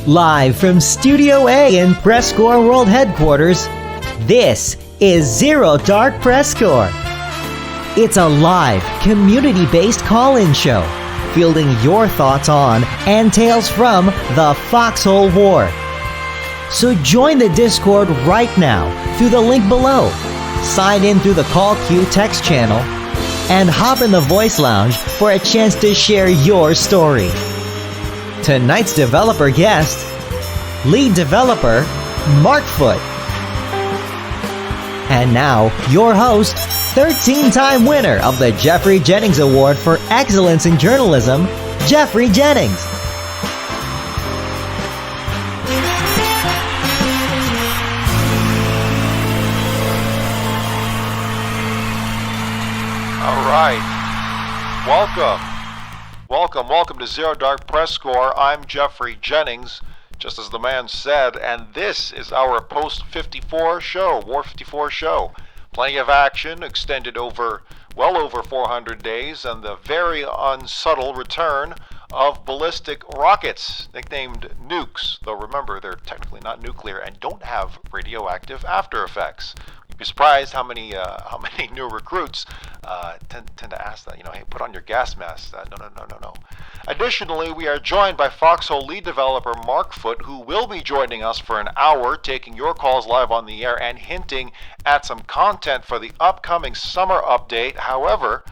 Live from Studio A in PressCorps World Headquarters, this is Zero Dark PressCorps. It's a live, community-based call-in show, fielding your thoughts on and tales from the Foxhole War. So join the Discord right now through the link below, sign in through the call queue text channel, and hop in the voice lounge for a chance to share your story. Tonight's developer guest, lead developer, Markfoot. And now, your host, 13-time winner of the Jeffrey Jennings Award for Excellence in Journalism, Jeffrey Jennings. All right. Welcome to Zero Dark PressCorps. I'm Jeffrey Jennings, just as the man said, and this is our post-54 show, War 54 show. Plenty of action, extended over, well over 400 days, and the very unsubtle return of ballistic rockets, nicknamed nukes, though remember, they're technically not nuclear and don't have radioactive after effects. You'd be surprised how many new recruits tend to ask that, hey, put on your gas mask. No. Additionally, we are joined by Foxhole lead developer Markfoot, who will be joining us for an hour, taking your calls live on the air and hinting at some content for the upcoming summer update. However,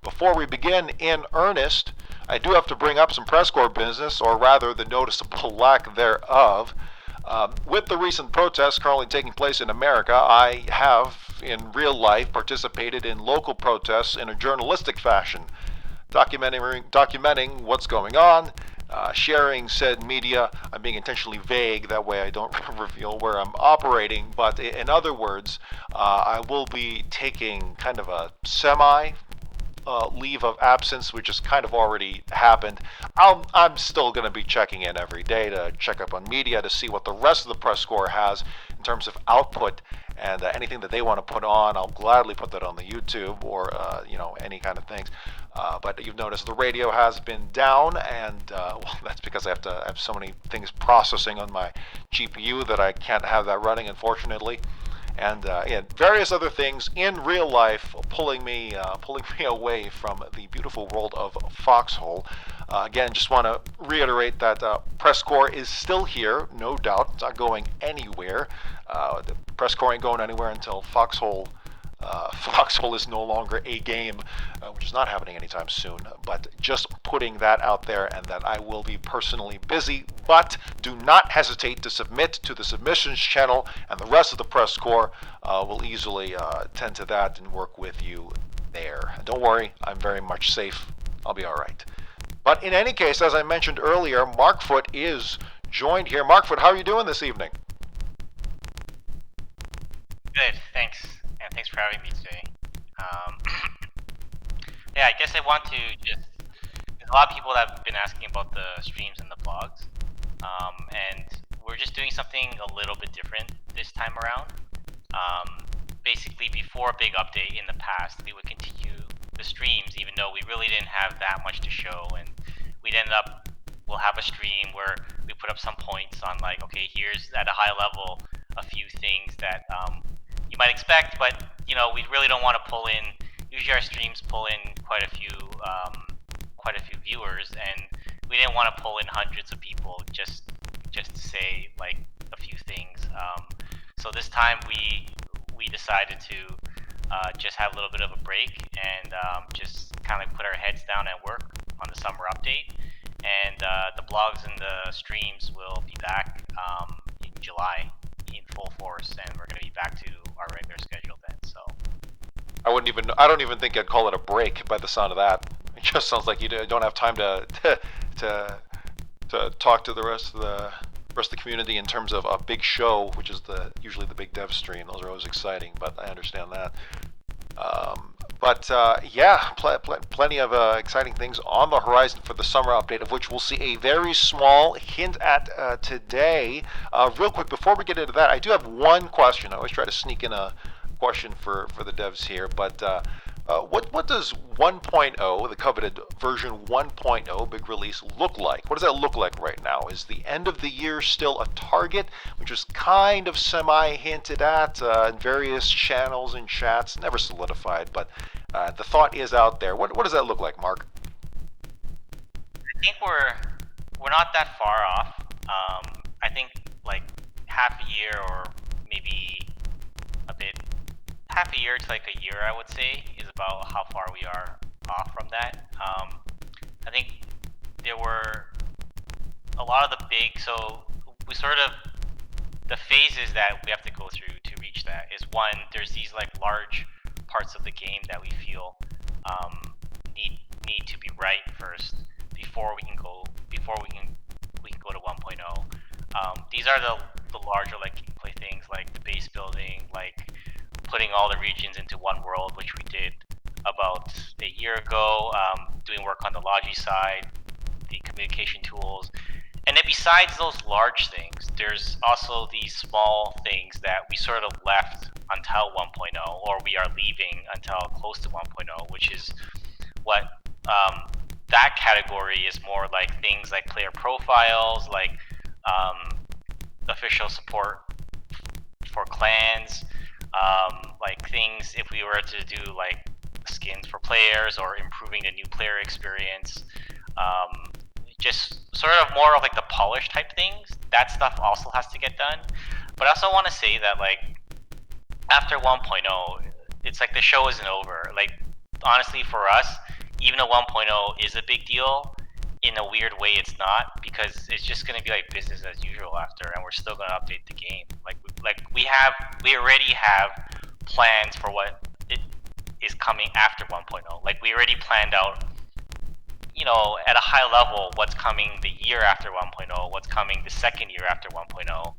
before we begin in earnest, I do have to bring up some PressCorps business, or rather the noticeable lack thereof. With the recent protests currently taking place in America, I have, in real life, participated in local protests in a journalistic fashion, documenting what's going on, sharing said media. I'm being intentionally vague, that way I don't reveal where I'm operating, but in other words, I will be taking kind of a leave of absence, which has kind of already happened. I'm still going to be checking in every day to check up on media to see what the rest of the PressCorps has in terms of output, and anything that they want to put on, I'll gladly put that on the YouTube or any kind of things. But you've noticed the radio has been down, and well, that's because I have so many things processing on my GPU that I can't have that running, unfortunately. And various other things in real life pulling me away from the beautiful world of Foxhole. Again, just want to reiterate that PressCorps is still here, no doubt. It's not going anywhere. The PressCorps ain't going anywhere until Foxhole is no longer a game, which is not happening anytime soon. But just putting that out there, and that I will be personally busy. But do not hesitate to submit to the submissions channel, and the rest of the PressCorps will easily tend to that and work with you there. And don't worry, I'm very much safe. I'll be all right. But in any case, as I mentioned earlier, Markfoot is joined here. Markfoot, how are you doing this evening? Good, thanks. And thanks for having me today. Yeah, I guess I want to there's a lot of people that have been asking about the streams and the vlogs. And we're just doing something a little bit different this time around. Basically, before a big update in the past, we would continue the streams even though we really didn't have that much to show, and we'll have a stream where we put up some points on, like, okay, here's at a high level a few things that you might expect, but we really don't want to pull in. Usually our streams pull in quite a few viewers, and we didn't want to pull in hundreds of people just to say like a few things. So this time we decided to just have a little bit of a break and just kind of put our heads down and work on the summer update. And the blogs and the streams will be back in July in full force, and we're going to be back to our regular schedule then. So I don't even think I'd call it a break by the sound of that. It just sounds like you don't have time to talk to the rest of the community in terms of a big show, which is usually the big dev stream. Those are always exciting, but I understand that. Plenty of exciting things on the horizon for the summer update, of which we'll see a very small hint at today. Real quick, before we get into that, I do have one question. I always try to sneak in a question for the devs here, but What does 1.0, the coveted version 1.0 big release, look like? What does that look like right now? Is the end of the year still a target, which was kind of semi-hinted at in various channels and chats, never solidified, but the thought is out there. What does that look like, Mark? I think we're not that far off. I think like half a year or maybe half a year to like a year, I would say, is about how far we are off from that. I think there were a lot of the so we the phases that we have to go through to reach that is one, there's these like large parts of the game that we feel need to be right first before we can go to 1.0. These are the larger like gameplay things like the base building, like putting all the regions into one world, which we did about a year ago, doing work on the logi side, the communication tools. And then besides those large things, there's also these small things that we sort of left until 1.0, or we are leaving until close to 1.0, which is what that category is more like things like player profiles, like official support for clans, like things if we were to do like skins for players or improving the new player experience, just sort of more of like the polished type things. That stuff also has to get done. But I also want to say that like after 1.0, it's like the show isn't over. Like honestly for us, even though 1.0 is a big deal, in a weird way it's not, because it's just going to be like business as usual after, and we're still going to update the game. We already have plans for what it is coming after 1.0. Like we already planned out, you know, at a high level what's coming the year after 1.0, what's coming the second year after 1.0.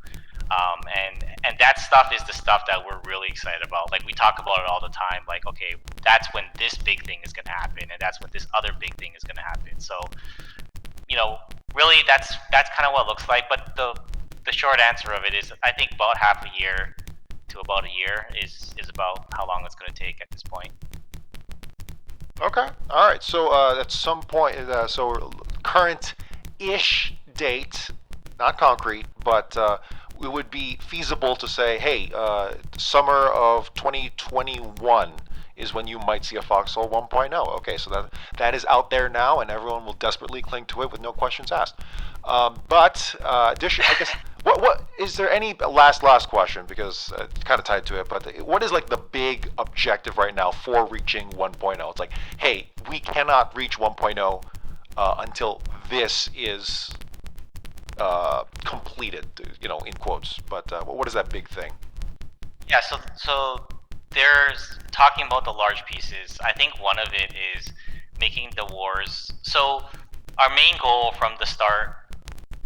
And that stuff is the stuff that we're really excited about. Like we talk about it all the time, like, okay, that's when this big thing is going to happen, and that's when this other big thing is going to happen. So, you know, really that's kind of what it looks like. But the short answer of it is I think about half a year to about a year is about how long it's going to take at this point. Okay, all right. So at some point, so current-ish date, not concrete, but it would be feasible to say, hey, summer of 2021 is when you might see a Foxhole 1.0. Okay, so that is out there now, and everyone will desperately cling to it with no questions asked. But addition, I guess, what is there any last question, because it's kind of tied to it, but what is like the big objective right now for reaching 1.0? It's like, hey, we cannot reach 1.0 until this is completed, you know, in quotes. But what is that big thing? Yeah, so there's talking about the large pieces. I think one of it is making the wars. So our main goal from the start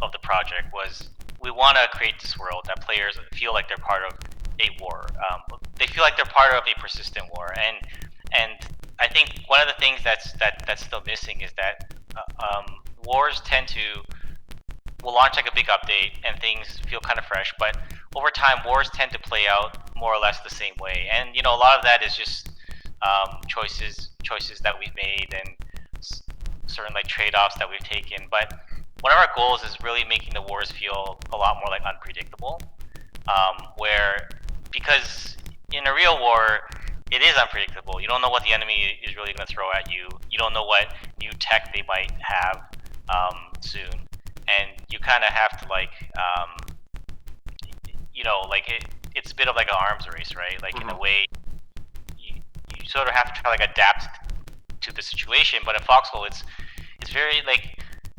of the project was we want to create this world that players feel like they're part of a war. They feel like they're part of a persistent war, and I think one of the things that's still missing is that wars tend to will launch like a big update and things feel kind of fresh, but over time wars tend to play out more or less the same way. And you know, a lot of that is just choices that we've made and certain like trade-offs that we've taken. But one of our goals is really making the wars feel a lot more like unpredictable, where because in a real war it is unpredictable. You don't know what the enemy is really going to throw at you. You don't know what new tech they might have soon. And you kind of have to like, you know, like it's a bit of like an arms race, right? Like in a way, you sort of have to try like adapt to the situation. But in Foxhole, it's very like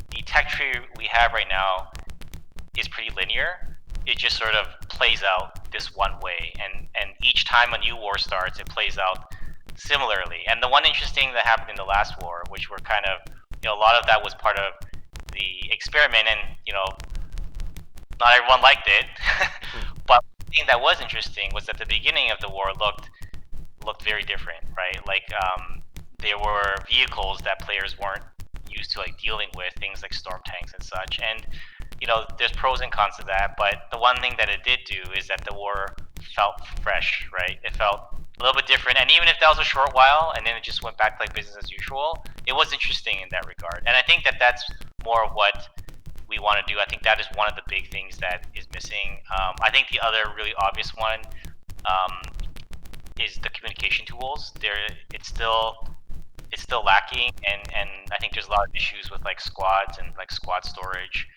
the tech tree we have right now is pretty linear. It just sort of plays out this one way, and each time a new war starts, it plays out similarly. And the one interesting that happened in the last war, which were kind of, you know, a lot of that was part of the experiment, and you know, not everyone liked it. But the thing that was interesting was that the beginning of the war looked very different, right? Like there were vehicles that players weren't used to like dealing with, things like storm tanks and such. And you know, there's pros and cons to that, but the one thing that it did do is that the war felt fresh, right? It felt a little bit different. And even if that was a short while, and then it just went back to like business as usual, it was interesting in that regard. And I think that that's more of what we want to do. I think that is one of the big things that is missing. I think the other really obvious one is the communication tools. It's still lacking, and I think there's a lot of issues with like squads and like squad storage.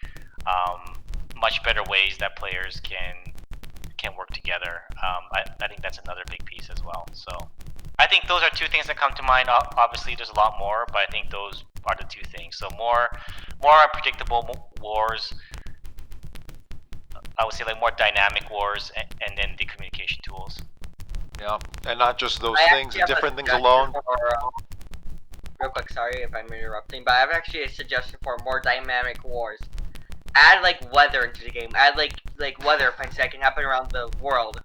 Much better ways that players can work together. I think that's another big piece as well. So I think those are two things that come to mind. Obviously, there's a lot more, but I think those are the two things. So more unpredictable wars. I would say like more dynamic wars, and then the communication tools. Yeah, and not just those things, different things alone. Real quick, sorry if I'm interrupting, but I have actually a suggestion for more dynamic wars. Add like weather into the game. Add like weather events that can happen around the world.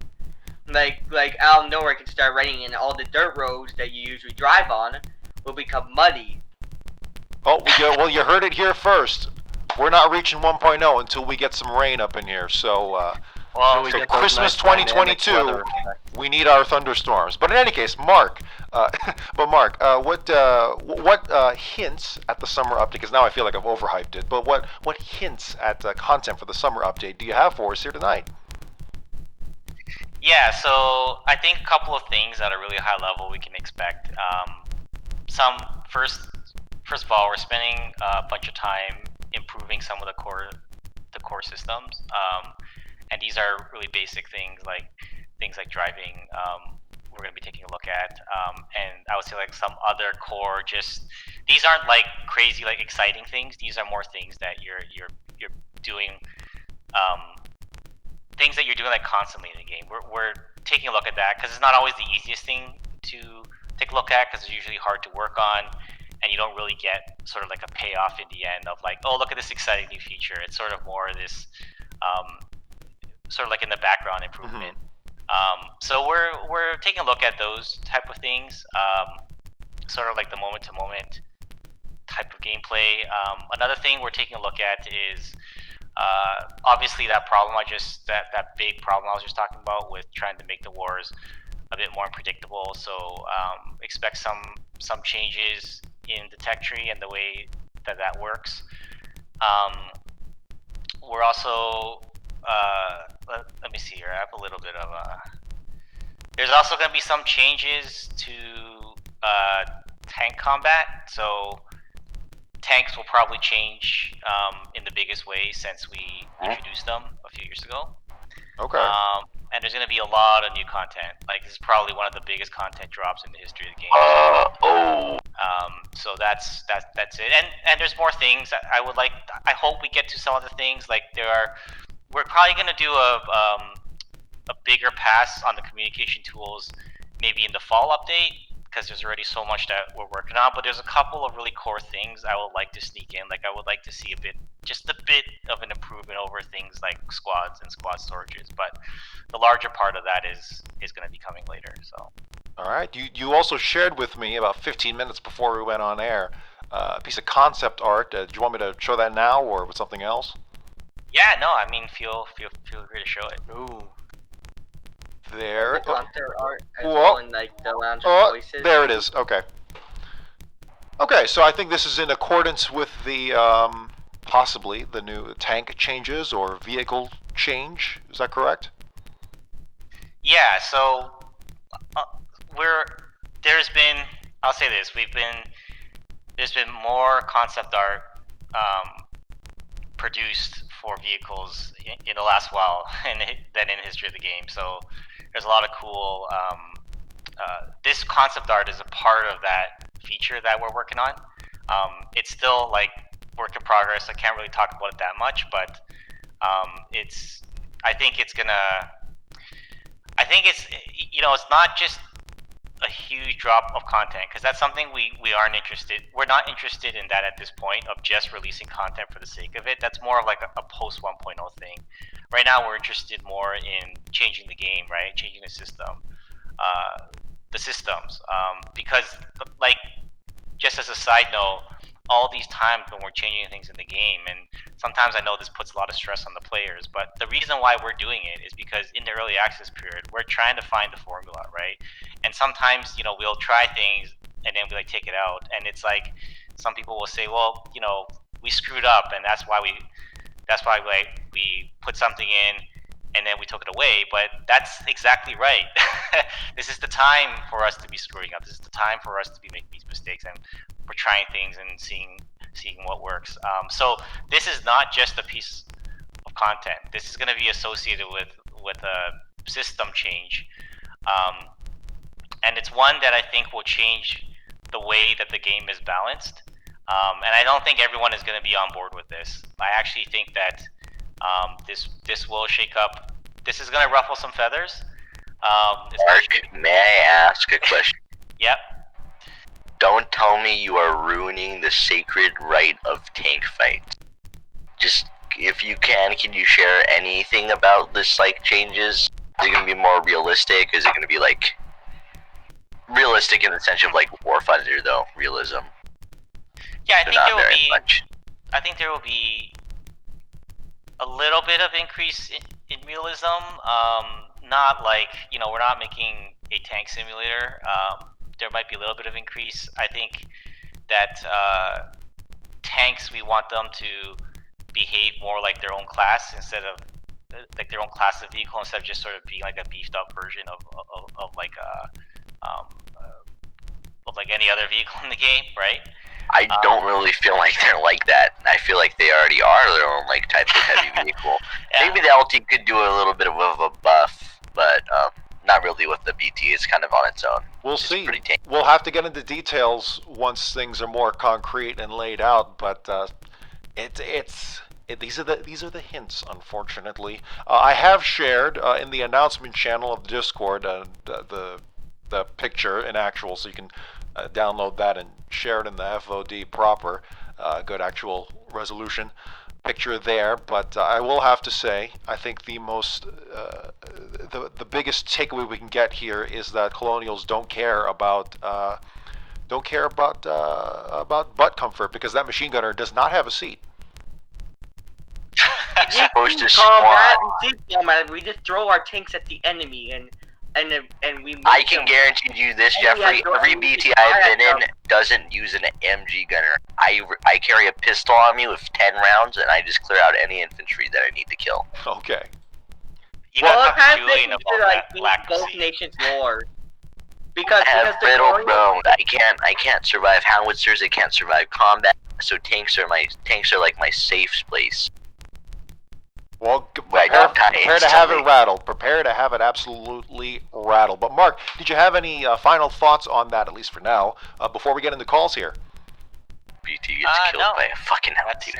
Like out of nowhere it can start raining and all the dirt roads that you usually drive on will become muddy. Oh, well, you heard it here first. We're not reaching 1.0 until we get some rain up in here. So, so Christmas 2022, we need our thunderstorms. But in any case, Mark, what hints at the summer update? Because now I feel like I've overhyped it. But what hints at content for the summer update do you have for us here tonight? Yeah, so I think a couple of things at a really high level we can expect. First of all, we're spending a bunch of time improving some of the core systems, and these are really basic things like driving. We're going to be taking a look at, and I would say like some other core. Just these aren't like crazy like exciting things. These are more things that you're doing. Things that you're doing like constantly in the game. We're taking a look at that because it's not always the easiest thing to take a look at because it's usually hard to work on, and you don't really get sort of like a payoff in the end of like, oh, look at this exciting new feature. It's sort of more this sort of like in the background improvement. So we're taking a look at those type of things, sort of like the moment to moment type of gameplay. Another thing we're taking a look at is obviously that big problem I was just talking about with trying to make the wars a bit more unpredictable. So expect some changes in the tech tree and the way that works. We're also let me see here. I have a little bit of there's also going to be some changes to tank combat. So tanks will probably change in the biggest way since we introduced them a few years ago. Okay. And there's going to be a lot of new content. Like, this is probably one of the biggest content drops in the history of the game. So that's it. And there's more things. I hope we get to some of the things. Like, we're probably going to do a bigger pass on the communication tools maybe in the fall update, because there's already so much that we're working on. But there's a couple of really core things I would like to sneak in. Like, I would like to see just a bit of an improvement over things like squads and squad storages. But the larger part of that is going to be coming later. So. All right. You also shared with me about 15 minutes before we went on air a piece of concept art. Do you want me to show that now or with something else? Yeah. No. I mean, feel free to show it. Ooh. There. The concept art as well in like the lounge voices. There it is. Okay. Okay. So I think this is in accordance with the possibly the new tank changes or vehicle change. Is that correct? Yeah. So I'll say this. There's been more concept art produced for vehicles in the last while than in the history of the game. So there's a lot of cool. This concept art is a part of that feature that we're working on. It's still like work in progress. I can't really talk about it that much, but I think it's it's not just a huge drop of content, because that's something we're not interested in that at this point, of just releasing content for the sake of it. That's more of like a post 1.0 thing. Right now we're interested more in changing the game, right? Changing the system, the systems, because like, just as a side note, all these times when we're changing things in the game, and sometimes I know this puts a lot of stress on the players, but the reason why we're doing it is because in the early access period, we're trying to find the formula, right? And sometimes, we'll try things and then we like take it out, and it's like some people will say, well, we screwed up, and that's why we put something in and then we took it away. But that's exactly right. This is the time for us to be screwing up. This is the time for us to be making these mistakes, and we're trying things and seeing what works. So this is not just a piece of content. This is going to be associated with a system change, and it's one that I think will change the way that the game is balanced. And I don't think everyone is going to be on board with this. I actually think that this will shake up. This is going to ruffle some feathers. Mark, may I ask a question? Yep. Don't tell me you are ruining the sacred right of tank fights. Just, if you can you share anything about this, changes? Is it going to be more realistic? Is it going to be, realistic in the sense of, War Thunder, though? Realism. Yeah, I think not there will very be. much. I think there will be a little bit of increase in realism. Not we're not making a tank simulator. There might be a little bit of increase. I think that tanks, we want them to behave more like their own class instead of their own class of vehicle, instead of just sort of being like a beefed up version of any other vehicle in the game, right? I don't really feel like they're like that. I feel like they already are their own type of heavy vehicle. Yeah. Maybe the LT could do a little bit of a buff, but not really with the BT. It's kind of on its own. We'll It's see. pretty tame. We'll have to get into details once things are more concrete and laid out. But these are the hints, unfortunately. I have shared in the announcement channel of the Discord the picture in actual, so you can download that and share it in the FOD proper. Good actual resolution picture there. But I will have to say, I think the most the biggest takeaway we can get here is that Colonials don't care about butt comfort, because that machine gunner does not have a seat. It's supposed to combat squat. and seat combat. We just throw our tanks at the enemy and we. I can guarantee you this, Jeffrey. Every BT I've been in doesn't use an MG gunner. I carry a pistol on me with 10 rounds, and I just clear out any infantry that I need to kill. Okay. You Well, got it kind to of Julian makes about you that like black both sea. nations war. Because I have the brittle Koreans- bone. I can't survive howitzers. I can't survive combat. So tanks are like my safe place. Well, I don't die prepare to have it instantly. rattled. Prepare to have it absolutely rattled. But Mark, did you have any final thoughts on that, at least for now, before we get into calls here? BT gets killed No. by a fucking That's LT.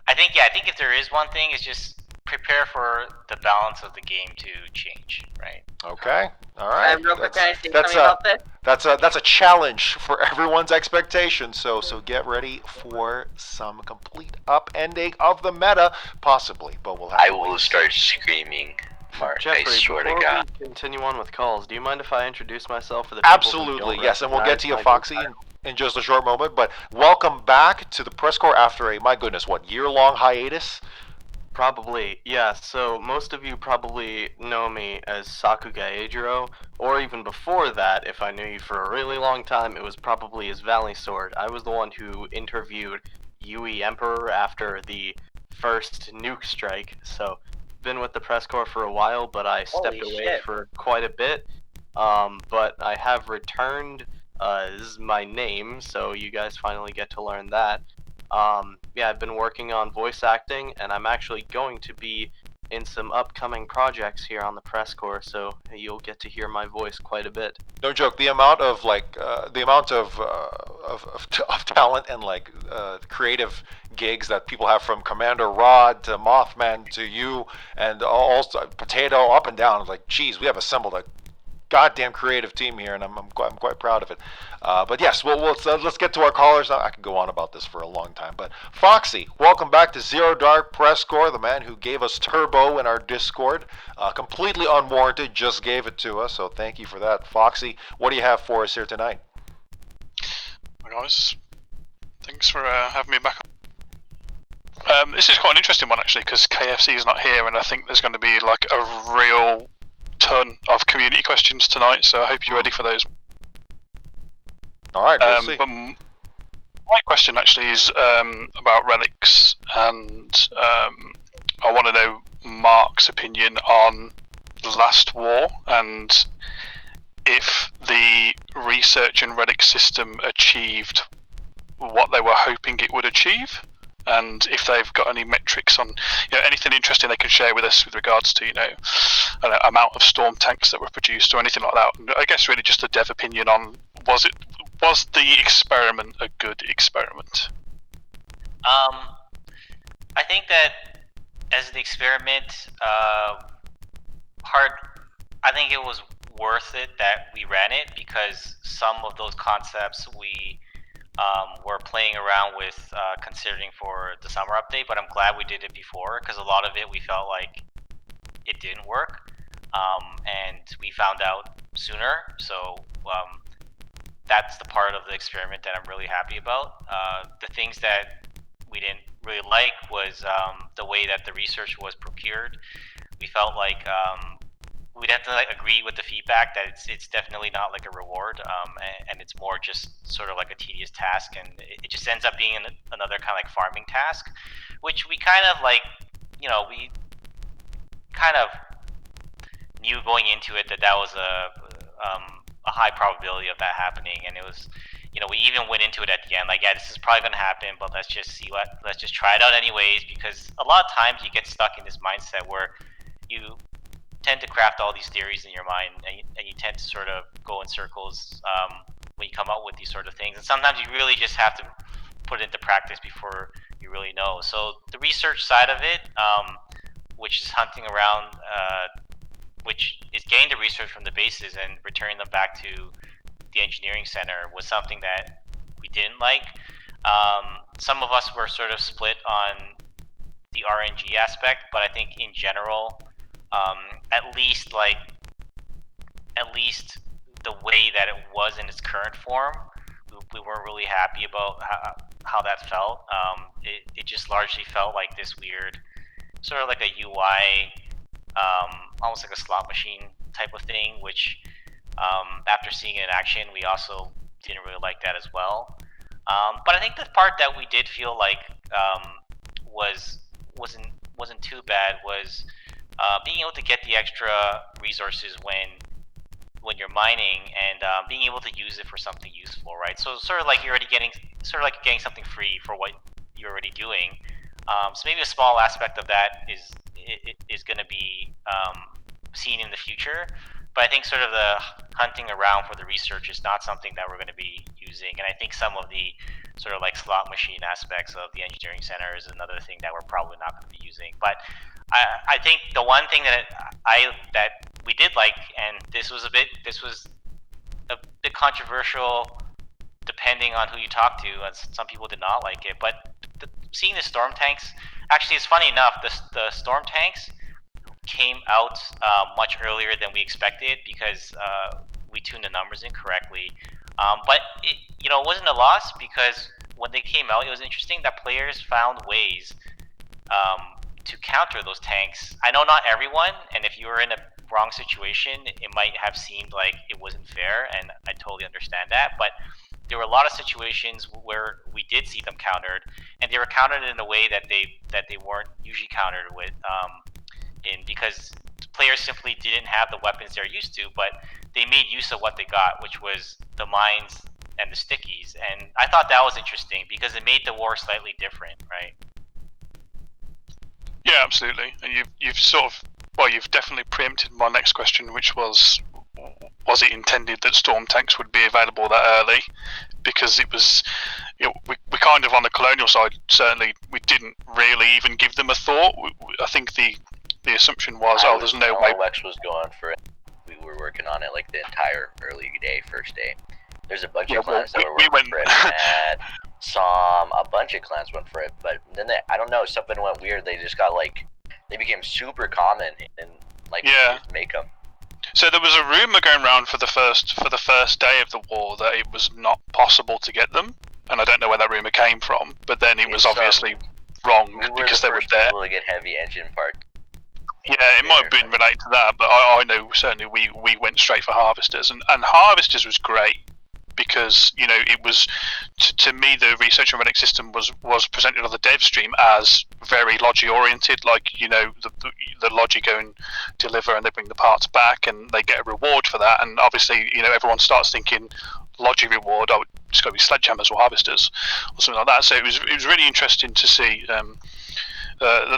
I think if there is one thing, is just prepare for the balance of the game to change, right? Okay. All right. Real quick, can I say that's something about this? that's a challenge for everyone's expectations. So get ready for some complete upending of the meta, possibly. But we'll have. I to wait will and see. start screaming, Mark. Jeffrey, I swear to before God. we continue on with calls, do you mind if I introduce myself for the people who Absolutely, don't yes, and we'll get to you, recognize my Foxy, group in just a short moment. But welcome back to the PressCorps after a, my goodness, year-long hiatus? Probably, yeah. So most of you probably know me as Sakuga Eijiro, or even before that, if I knew you for a really long time, it was probably as Valley Sword. I was the one who interviewed Yui Emperor after the first nuke strike, so been with the PressCorps for a while, but I stepped Holy away shit. for quite a bit. But I have returned. This is my name, so you guys finally get to learn that. Yeah, I've been working on voice acting, and I'm actually going to be in some upcoming projects here on the PressCorps, so you'll get to hear my voice quite a bit. No joke. The amount of talent and creative gigs that people have, from Commander Rod to Mothman to you, and also Potato, up and down. Like, geez, we have assembled a goddamn creative team here, and I'm quite proud of it. But yes, let's get to our callers now. I could go on about this for a long time, but Foxy, welcome back to Zero Dark PressCorps, the man who gave us Turbo in our Discord, completely unwarranted, just gave it to us. So thank you for that, Foxy. What do you have for us here tonight? Hi guys, Thanks for having me back on. This is quite an interesting one actually, because KFC is not here, and I think there's going to be like a real ton of community questions tonight. So I hope you're ready for those. All right, we'll see. But my question actually is about relics, and I want to know Mark's opinion on the last war and if the research and relic system achieved what they were hoping it would achieve, and if they've got any metrics on, anything interesting they can share with us with regards to, an amount of storm tanks that were produced or anything like that. And I guess really just a dev opinion on was the experiment a good experiment? I think that as the experiment, I think it was worth it that we ran it, because some of those concepts we were playing around with considering for the summer update, but I'm glad we did it before, because a lot of it we felt like it didn't work, and we found out sooner. So that's the part of the experiment that I'm really happy about. The things that we didn't really like was the way that the research was procured. We felt like we'd have to agree with the feedback that it's definitely not like a reward, and it's more just sort of like a tedious task, and it just ends up being another kind of like farming task, which we kind of like, we kind of knew going into it that was a high probability of that happening, and it was, we even went into it at the end like, yeah, this is probably going to happen, but let's just try it out anyways, because a lot of times you get stuck in this mindset where you tend to craft all these theories in your mind, and you tend to sort of go in circles when you come up with these sort of things, and sometimes you really just have to put it into practice before you really know. So the research side of it, which is hunting around, which is getting the research from the bases and returning them back to the engineering center, was something that we didn't like. Some of us were sort of split on the RNG aspect, but I think in general, at least the way that it was in its current form, we weren't really happy about how that felt. It just largely felt like this weird, sort of like a UI, almost like a slot machine type of thing, which after seeing it in action, we also didn't really like that as well. But I think the part that we did feel like wasn't too bad was being able to get the extra resources when you're mining, and being able to use it for something useful, right? So sort of like you're already getting something free for what you're already doing. So maybe a small aspect of that is going to be seen in the future. But I think sort of the hunting around for the research is not something that we're going to be using. And I think some of the sort of like slot machine aspects of the engineering center is another thing that we're probably not going to be using. But I think the one thing that we did like, and this was a bit controversial depending on who you talk to, and some people did not like it, but seeing the storm tanks, actually it's funny enough, the storm tanks came out much earlier than we expected, because we tuned the numbers incorrectly. But it wasn't a loss, because when they came out, it was interesting that players found ways to counter those tanks. I know not everyone, and if you were in a wrong situation, it might have seemed like it wasn't fair, and I totally understand that, but there were a lot of situations where we did see them countered, and they were countered in a way that they weren't usually countered with, because players simply didn't have the weapons they're used to, but they made use of what they got, which was the mines and the stickies, and I thought that was interesting because it made the war slightly different, right? Yeah, absolutely. And you've definitely preempted my next question, which was it intended that storm tanks would be available that early? Because it was, we kind of on the colonial side, certainly we didn't really even give them a thought. I think the assumption was, there's no way. Lex was going for it. We were working on it like the entire early day, first day. There's a bunch of clans that were working for it. A bunch of clans went for it, but then I don't know, something went weird. They just got they became super common, and just make them. So there was a rumor going around for the first day of the war that it was not possible to get them. and I don't know where that rumor came from. But then it was obviously wrong because they were there. To get heavy engine parts. Yeah, it might have been related to that, but I know certainly we went straight for Harvesters, and Harvesters was great because it was to me the research and relic system was presented on the dev stream as very logi oriented, like the logi go and deliver and they bring the parts back and they get a reward for that, and obviously everyone starts thinking logi reward, oh, it's got to be sledgehammers or harvesters or something like that. So it was really interesting to see that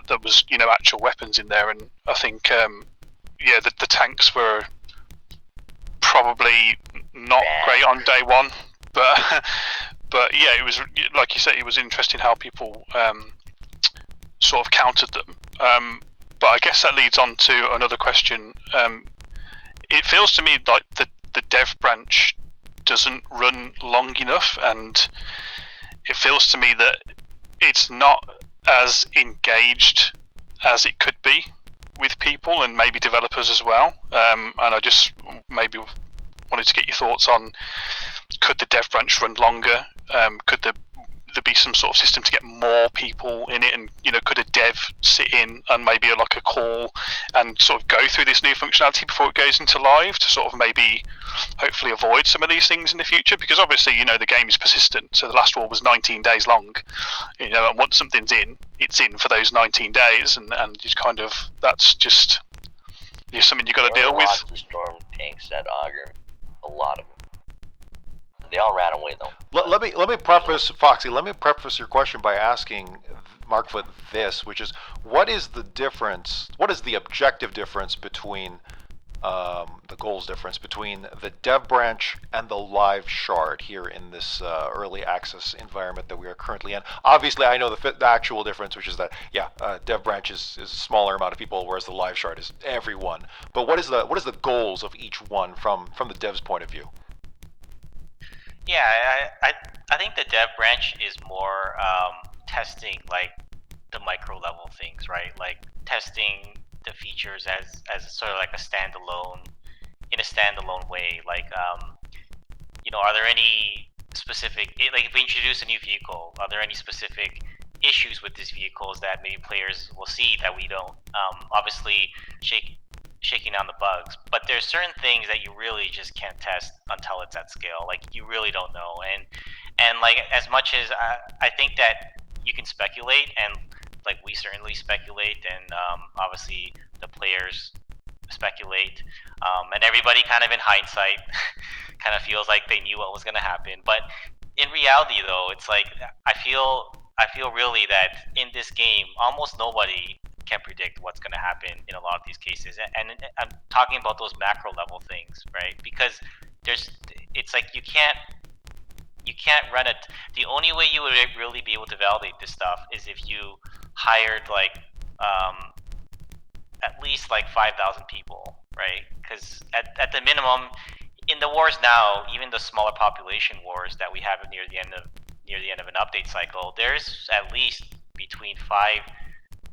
there was actual weapons in there, and I think the tanks were probably not great on day one, but yeah, it was like you said, it was interesting how people sort of countered them. But I guess that leads on to another question. It feels to me like the dev branch doesn't run long enough, and it feels to me that it's not as engaged as it could be with people and maybe developers as well. And I just maybe wanted to get your thoughts on, could the dev branch run longer? Could there be some sort of system to get more people in it, and could a dev sit in and maybe like a call and sort of go through this new functionality before it goes into live to sort of maybe hopefully avoid some of these things in the future? Because obviously the game is persistent, so the last war was 19 days long, and once something's in, it's in for those 19 days, and just kind of that's just something you got to deal with. Lots of storm tanks that auger, a lot of them. They all ran away though. Let me preface, Foxy. Let me preface your question by asking Markfoot this, which is, what is the difference? What is the objective difference between the goals difference between the dev branch and the live shard here in this early access environment that we are currently in? Obviously, I know the actual difference, which is that dev branch is a smaller amount of people, whereas the live shard is everyone. But what is the goals of each one from the dev's point of view? Yeah, I think the dev branch is more testing like the micro level things, right? Like testing the features as sort of like a standalone way. Like are there any specific, like if we introduce a new vehicle, are there any specific issues with these vehicles that maybe players will see that we don't? Obviously shaking down the bugs, but there's certain things that you really just can't test until it's at scale. Like you really don't know, and like as much as I think that you can speculate, and like we certainly speculate, and obviously the players speculate, and everybody kind of in hindsight kind of feels like they knew what was going to happen. But in reality, though, it's like I feel really that in this game, almost nobody can predict what's going to happen in a lot of these cases, and I'm talking about those macro level things, right? Because it's like you can't run it. The only way you would really be able to validate this stuff is if you hired like at least like 5,000 people, right? Because at the minimum, in the wars now, even the smaller population wars that we have near the end of an update cycle, there's at least between 5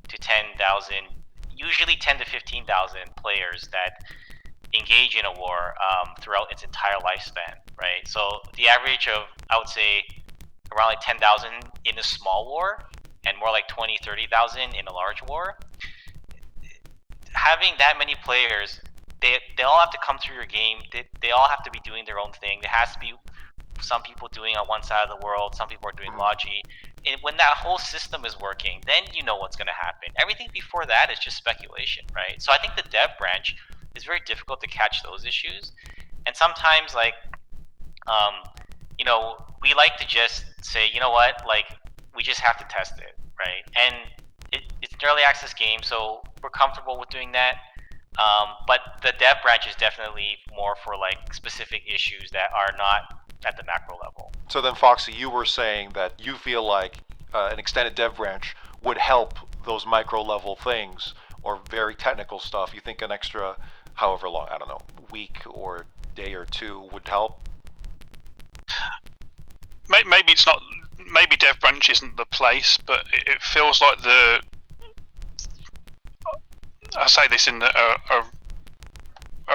to 10,000, usually 10 to 15,000 players that engage in a war throughout its entire lifespan, right? So the average of, I would say, around like 10,000 in a small war, and more like 20, 30,000 in a large war. Having that many players, they all have to come through your game. They all have to be doing their own thing. There has to be some people doing on one side of the world, some people are doing logi. And when that whole system is working, then you know what's going to happen. Everything before that is just speculation, right? So I think the dev branch is very difficult to catch those issues. And sometimes, like, we like to just say, you know what, like, we just have to test it, right? And it's an early access game, so we're comfortable with doing that. But the dev branch is definitely more for like specific issues that are not at the macro level. So then, Foxy, you were saying that you feel like an extended dev branch would help those micro level things or very technical stuff. You think an extra, however long, I don't know, week or day or two would help? Maybe it's not. Maybe dev branch isn't the place, but it feels like I say this in a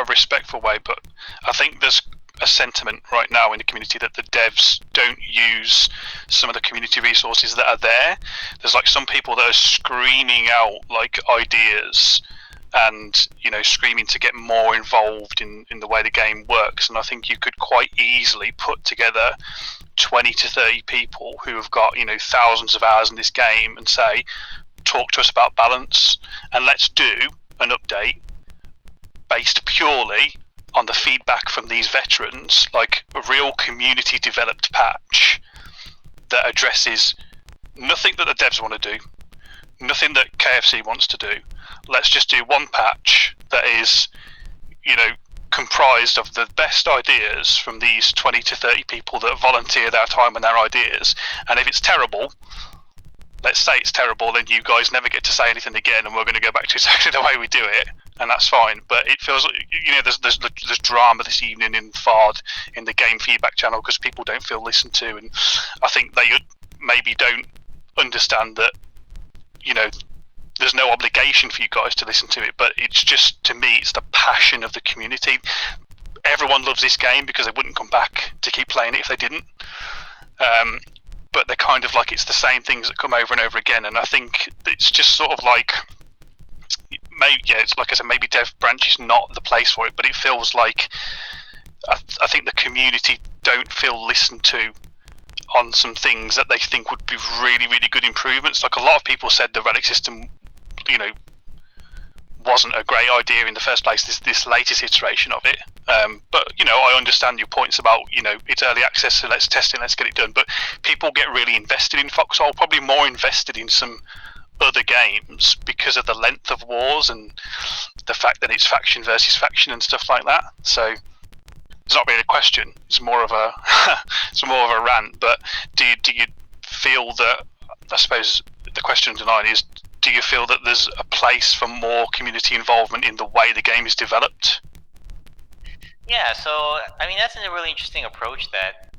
respectful way, but I think there's a sentiment right now in the community that the devs don't use some of the community resources that are there. There's like some people that are screaming out like ideas and, you know, screaming to get more involved in the way the game works. And I think you could quite easily put together 20 to 30 people who have got, you know, thousands of hours in this game and say, talk to us about balance, and let's do an update based purely on the feedback from these veterans, like a real community developed patch that addresses nothing that the devs want to do, nothing that KFC wants to do. Let's just do one patch that is, you know, comprised of the best ideas from these 20 to 30 people that volunteer their time and their ideas. And if it's terrible, let's say it's terrible, then you guys never get to say anything again, and we're going to go back to exactly the way we do it, and that's fine. But it feels, you know, there's drama this evening in FARD in the game feedback channel because people don't feel listened to, and I think they maybe don't understand that, you know, there's no obligation for you guys to listen to it, but it's just, to me, it's the passion of the community. Everyone loves this game because they wouldn't come back to keep playing it if they didn't. But they're kind of like, it's the same things that come over and over again, and I think it's just sort of like, maybe, yeah, it's like I said, maybe Dev Branch is not the place for it, but it feels like I think the community don't feel listened to on some things that they think would be really, really good improvements. Like, a lot of people said the relic system, you know, wasn't a great idea in the first place, this latest iteration of it. But, you know, I understand your points about, you know, it's early access, so let's test it, let's get it done. But people get really invested in Foxhole, probably more invested in some other games because of the length of wars and the fact that it's faction versus faction and stuff like that. So it's not really a question, it's more of a it's more of a rant. But do you feel that, I suppose the question tonight is, do you feel that there's a place for more community involvement in the way the game is developed? Yeah, so I mean, that's a really interesting approach that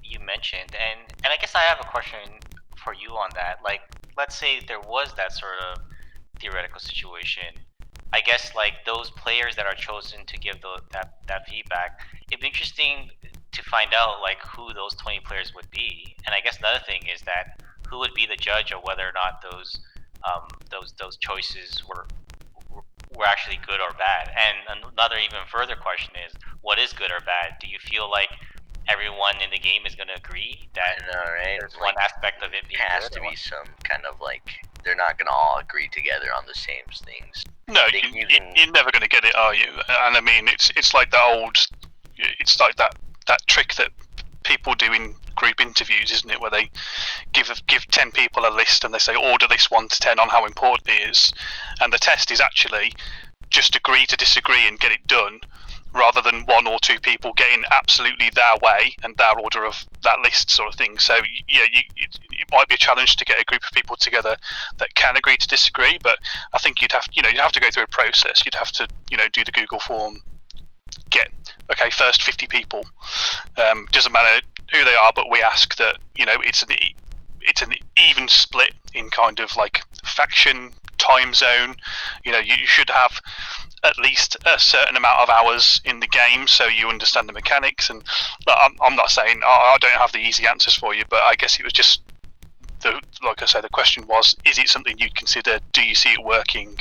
you mentioned, and I guess I have a question for you on that. Like, let's say there was that sort of theoretical situation. I guess like those players that are chosen to give that feedback, it'd be interesting to find out like who those 20 players would be. And I guess another thing is that who would be the judge of whether or not those choices were actually good or bad. And another even further question is, what is good or bad? Do you feel like everyone in the game is going to agree that there's one aspect of it being has good? To be some kind of like, they're not going to all agree together on the same things. No, you're never going to get it, are you? And I mean, it's like that trick that people do in group interviews, isn't it, where they give 10 people a list and they say order this 1 to 10 on how important it is, and the test is actually just agree to disagree and get it done, rather than 1 or 2 people getting absolutely their way and their order of that list, sort of thing. So yeah, it might be a challenge to get a group of people together that can agree to disagree, but I think you'd have to go through a process. You'd have to, you know, do the Google form, get first 50 people, doesn't matter who they are, but we ask that, you know, it's an even split in kind of like faction, time zone. You know, you should have at least a certain amount of hours in the game so you understand the mechanics. And I'm not saying I don't have the easy answers for you, but I guess it was just like I say, the question was, is it something you'd consider? Do you see it working?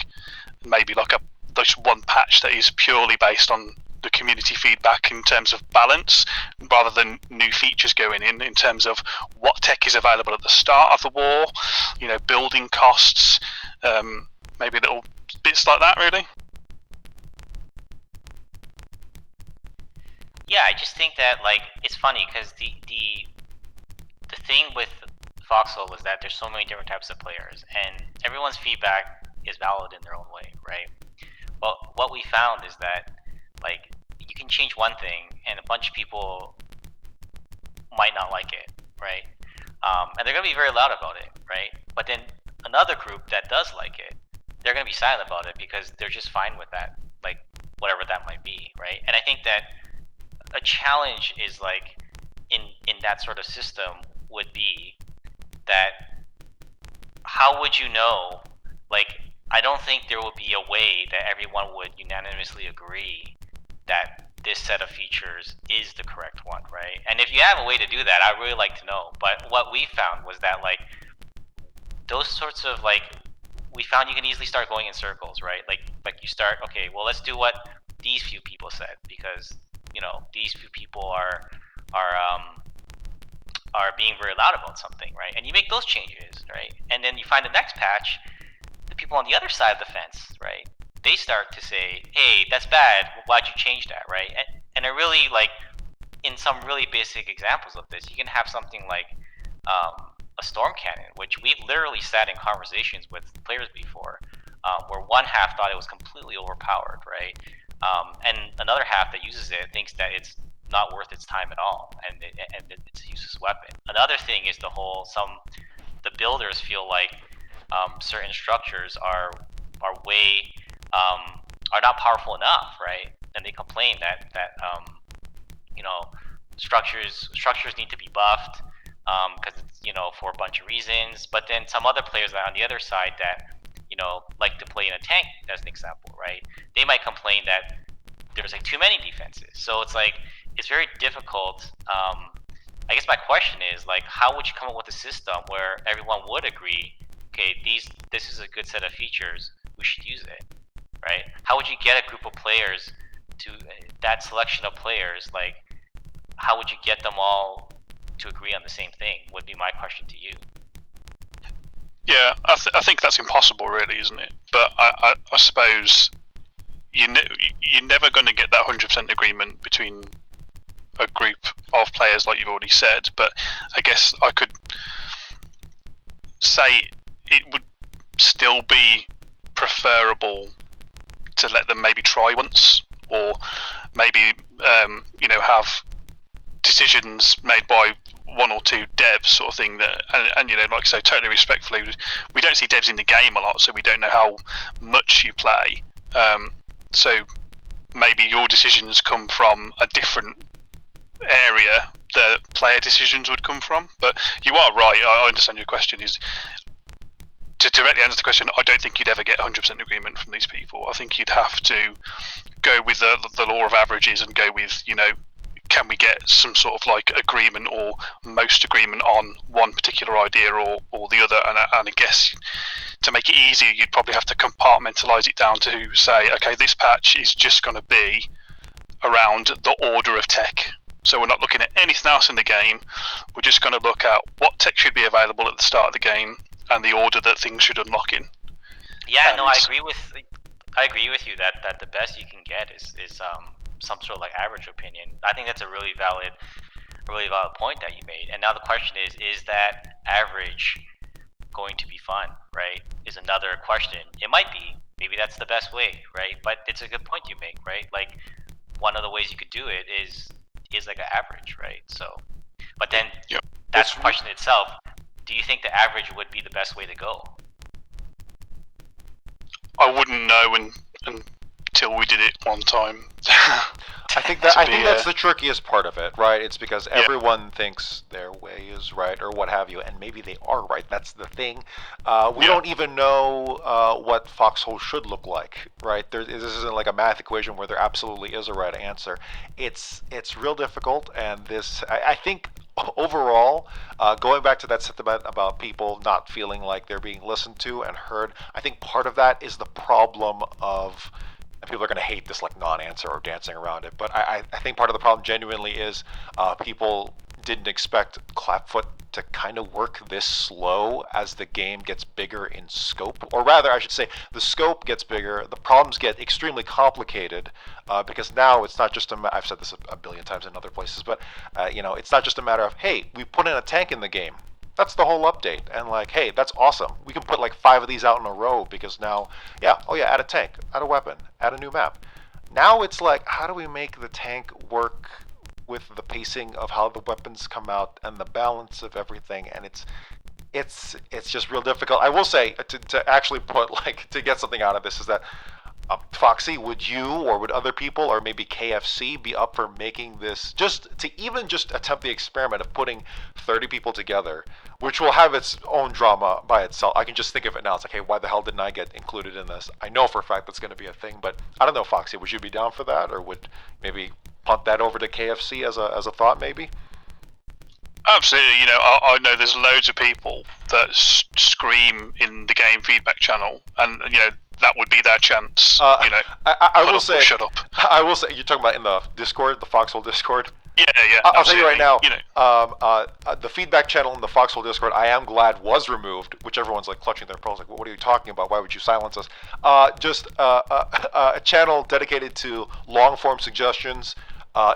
Maybe like just one patch that is purely based on the community feedback in terms of balance, rather than new features going in terms of what tech is available at the start of the war, you know, building costs, maybe little bits like that, really. Yeah, I just think that like it's funny because the thing with Foxhole is that there's so many different types of players, and everyone's feedback is valid in their own way, right? Well, what we found is that like you can change one thing and a bunch of people might not like it, right? And they're gonna be very loud about it, right? But then another group that does like it, they're gonna be silent about it because they're just fine with that, like whatever that might be, right? And I think that a challenge is like in that sort of system would be that how would you know, like I don't think there would be a way that everyone would unanimously agree that this set of features is the correct one, right? And if you have a way to do that, I'd really like to know. But what we found was that like those sorts of like, we found you can easily start going in circles, right? Like you start, okay, well, let's do what these few people said, because you know these few people are being very loud about something, right? And you make those changes, right? And then you find the next patch, the people on the other side of the fence, right? They start to say, hey, that's bad, why'd you change that, right? And it really, like, in some really basic examples of this, you can have something like a storm cannon, which we've literally sat in conversations with players before, where one half thought it was completely overpowered, right? And another half that uses it thinks that it's not worth its time at all, and it's a useless weapon. Another thing is the builders feel like certain structures are not powerful enough, right? And they complain that you know, structures need to be buffed because it's, you know, for a bunch of reasons. But then some other players on the other side that, you know, like to play in a tank, as an example, right? They might complain that there's like too many defenses. So it's like, it's very difficult. I guess my question is, like, how would you come up with a system where everyone would agree, okay, this is a good set of features, we should use it, right? How would you get a group of players to that selection of players? Like, how would you get them all to agree on the same thing? Would be my question to you. Yeah, I think that's impossible, really, isn't it? But I suppose you're never going to get that 100% agreement between a group of players, like you've already said. But I guess I could say it would still be preferable to let them maybe try once, or maybe you know, have decisions made by one or two devs, sort of thing. That and you know, like I say, totally respectfully, we don't see devs in the game a lot, so we don't know how much you play. So maybe your decisions come from a different area that player decisions would come from. But you are right. I understand your question. Is to directly answer the question, I don't think you'd ever get 100% agreement from these people. I think you'd have to go with the law of averages and go with, you know, can we get some sort of like agreement or most agreement on one particular idea or the other? And I guess to make it easier, you'd probably have to compartmentalize it down to say, okay, this patch is just going to be around the order of tech. So we're not looking at anything else in the game. We're just going to look at what tech should be available at the start of the game and the order that things should unlock in. Yeah, no, I agree with you that the best you can get is some sort of like average opinion. I think that's a really valid point that you made. And now the question is that average going to be fun, right? Is another question. It might be. Maybe that's the best way, right? But it's a good point you make, right? Like, one of the ways you could do it is like an average, right? So, but then that's the question itself. Do you think the average would be the best way to go? I wouldn't know until we did it one time. I think that's the trickiest part of it, right? It's because everyone thinks their way is right or what have you, and maybe they are right. That's the thing. We don't even know what Foxhole should look like, right? This isn't like a math equation where there absolutely is a right answer. It's real difficult, and I think overall, going back to that sentiment about people not feeling like they're being listened to and heard, I think part of that is the problem of, and people are going to hate this like non-answer or dancing around it, but I think part of the problem genuinely is people didn't expect Clapfoot to kind of work this slow as the game gets bigger in scope. Or rather, I should say, the scope gets bigger, the problems get extremely complicated, because now it's not just I've said this a billion times in other places, but you know, it's not just a matter of, hey, we put in a tank in the game. That's the whole update. And like, hey, that's awesome. We can put like 5 of these out in a row because now, add a tank, add a weapon, add a new map. Now it's like, how do we make the tank work with the pacing of how the weapons come out and the balance of everything? And it's just real difficult. I will say, to actually put like, to get something out of this is that Foxy, would you or would other people or maybe KFC be up for making this, just attempt the experiment of putting 30 people together, which will have its own drama by itself. I can just think of it now. It's like, hey, why the hell didn't I get included in this? I know for a fact that's going to be a thing, but I don't know, Foxy, would you be down for that, or would maybe punt that over to KFC as a thought, maybe? Absolutely. I know there's loads of people that scream in the game feedback channel, and that would be their chance. I will say, shut up. I will say, you're talking about in the Discord, the Foxhole Discord. Yeah. I'll tell you right now. The feedback channel in the Foxhole Discord, I am glad was removed. Which everyone's like clutching their pearls, like, what are you talking about? Why would you silence us? Just a channel dedicated to long form suggestions.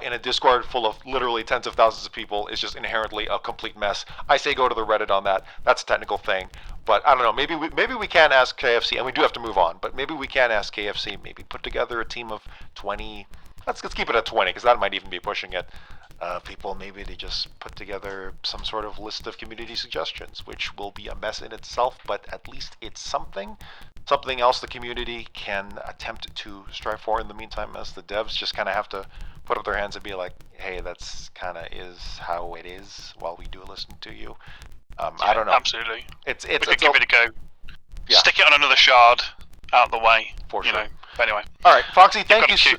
In a Discord full of literally tens of thousands of people is just inherently a complete mess. I say go to the Reddit on that. That's a technical thing, but I don't know. Maybe we can ask KFC, and we do have to move on. But maybe we can ask KFC. Maybe put together a team of 20. Let's keep it at 20 because that might even be pushing it. People, maybe they just put together some sort of list of community suggestions, which will be a mess in itself, but at least it's something else the community can attempt to strive for in the meantime, as the devs just kind of have to put up their hands and be like, hey, that's kind of is how it is while we do listen to you. I don't know. Absolutely. We could give it a go. Yeah. Stick it on another shard out of the way. For sure. Anyway. All right, Foxy, thank you.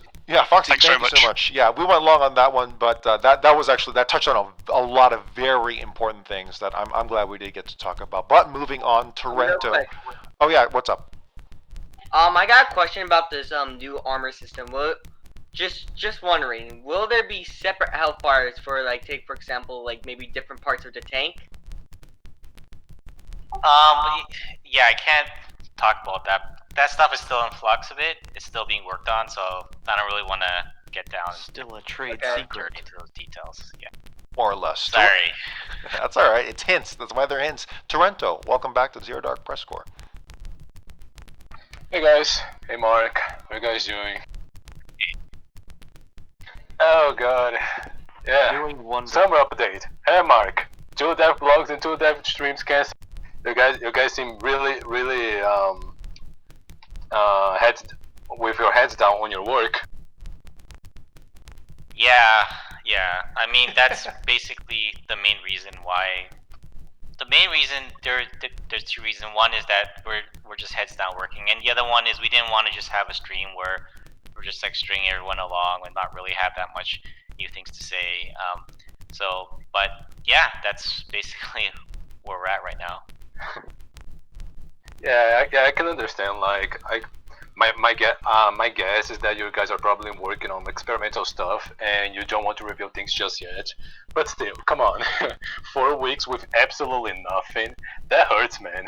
Foxy, thanks thank you so much. Yeah, we went long on that one, but that touched on a lot of very important things that I'm glad we did get to talk about. But moving on, Terrento. Oh yeah, what's up? I got a question about this new armor system. Just wondering, will there be separate health bars for, like, take for example, like maybe different parts of the tank? Yeah, I can't talk about that. That stuff is still in flux a bit. It's still being worked on, so I don't really want to get down. Still a trade secret into those details. Yeah. More or less. Sorry. That's all right. It's hints. That's why they're hints. Terrento, welcome back to Zero Dark PressCorps. Hey guys. Hey Mark. What are you guys doing? Oh god. Yeah. Summer update. Hey Mark. 2 dev blogs and 2 dev streams canceled. You guys seem really with your heads down on your work. Yeah. I mean, that's basically the main reason why. There's 2 reasons. One is that we're just heads down working, and the other one is we didn't want to just have a stream where we're just like stringing everyone along and not really have that much new things to say. But yeah, that's basically where we're at right now. Yeah, I can understand. Like, my guess is that you guys are probably working on experimental stuff, and you don't want to reveal things just yet. But still, come on, 4 weeks with absolutely nothing, that hurts, man.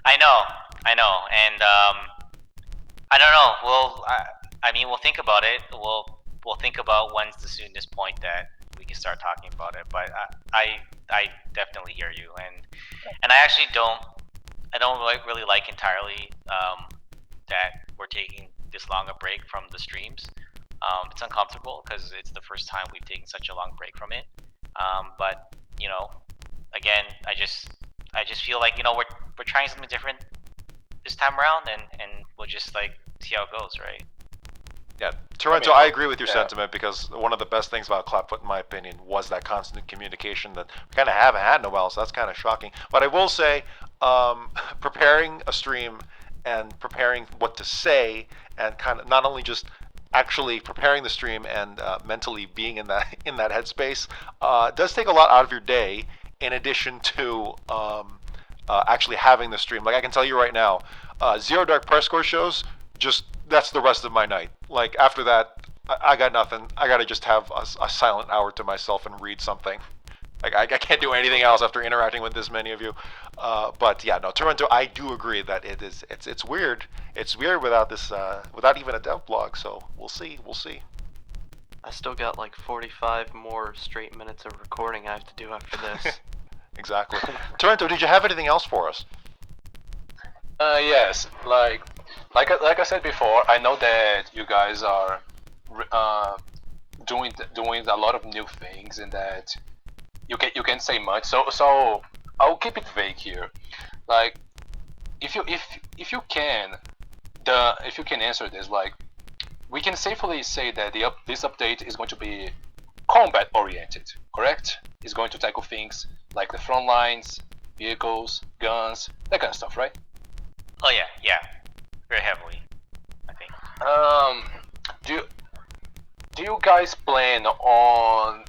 I know, and I don't know. We'll think about it. We'll think about when's the soonest point that we can start talking about it. But I definitely hear you, and I actually don't really like entirely that we're taking this long a break from the streams. It's uncomfortable because it's the first time we've taken such a long break from it. But again, I just feel like we're trying something different this time around, and we'll just like see how it goes, right? Yeah, Terrento, I agree with your sentiment, because one of the best things about Clapfoot, in my opinion, was that constant communication that we kind of haven't had in a while, so that's kind of shocking. But I will say, preparing a stream and preparing what to say, and kind of not only just actually preparing the stream and mentally being in that headspace, does take a lot out of your day, in addition to actually having the stream. Like, I can tell you right now, Zero Dark PressCorps shows, that's the rest of my night. Like, after that, I got nothing. I gotta just have a silent hour to myself and read something. Like, I can't do anything else after interacting with this many of you. But yeah, no, Terrento, I do agree that it's weird. It's weird without this, without even a dev blog. So we'll see. I still got like 45 more straight minutes of recording I have to do after this. Exactly. Terrento, did you have anything else for us? Yes. Like I said before, I know that you guys are doing a lot of new things, and that you can't say much. So I'll keep it vague here. Like, if you can answer this, like, we can safely say that this update is going to be combat oriented, correct? It's going to tackle things like the front lines, vehicles, guns, that kind of stuff, right? Oh yeah, very heavily, I think. guys plan on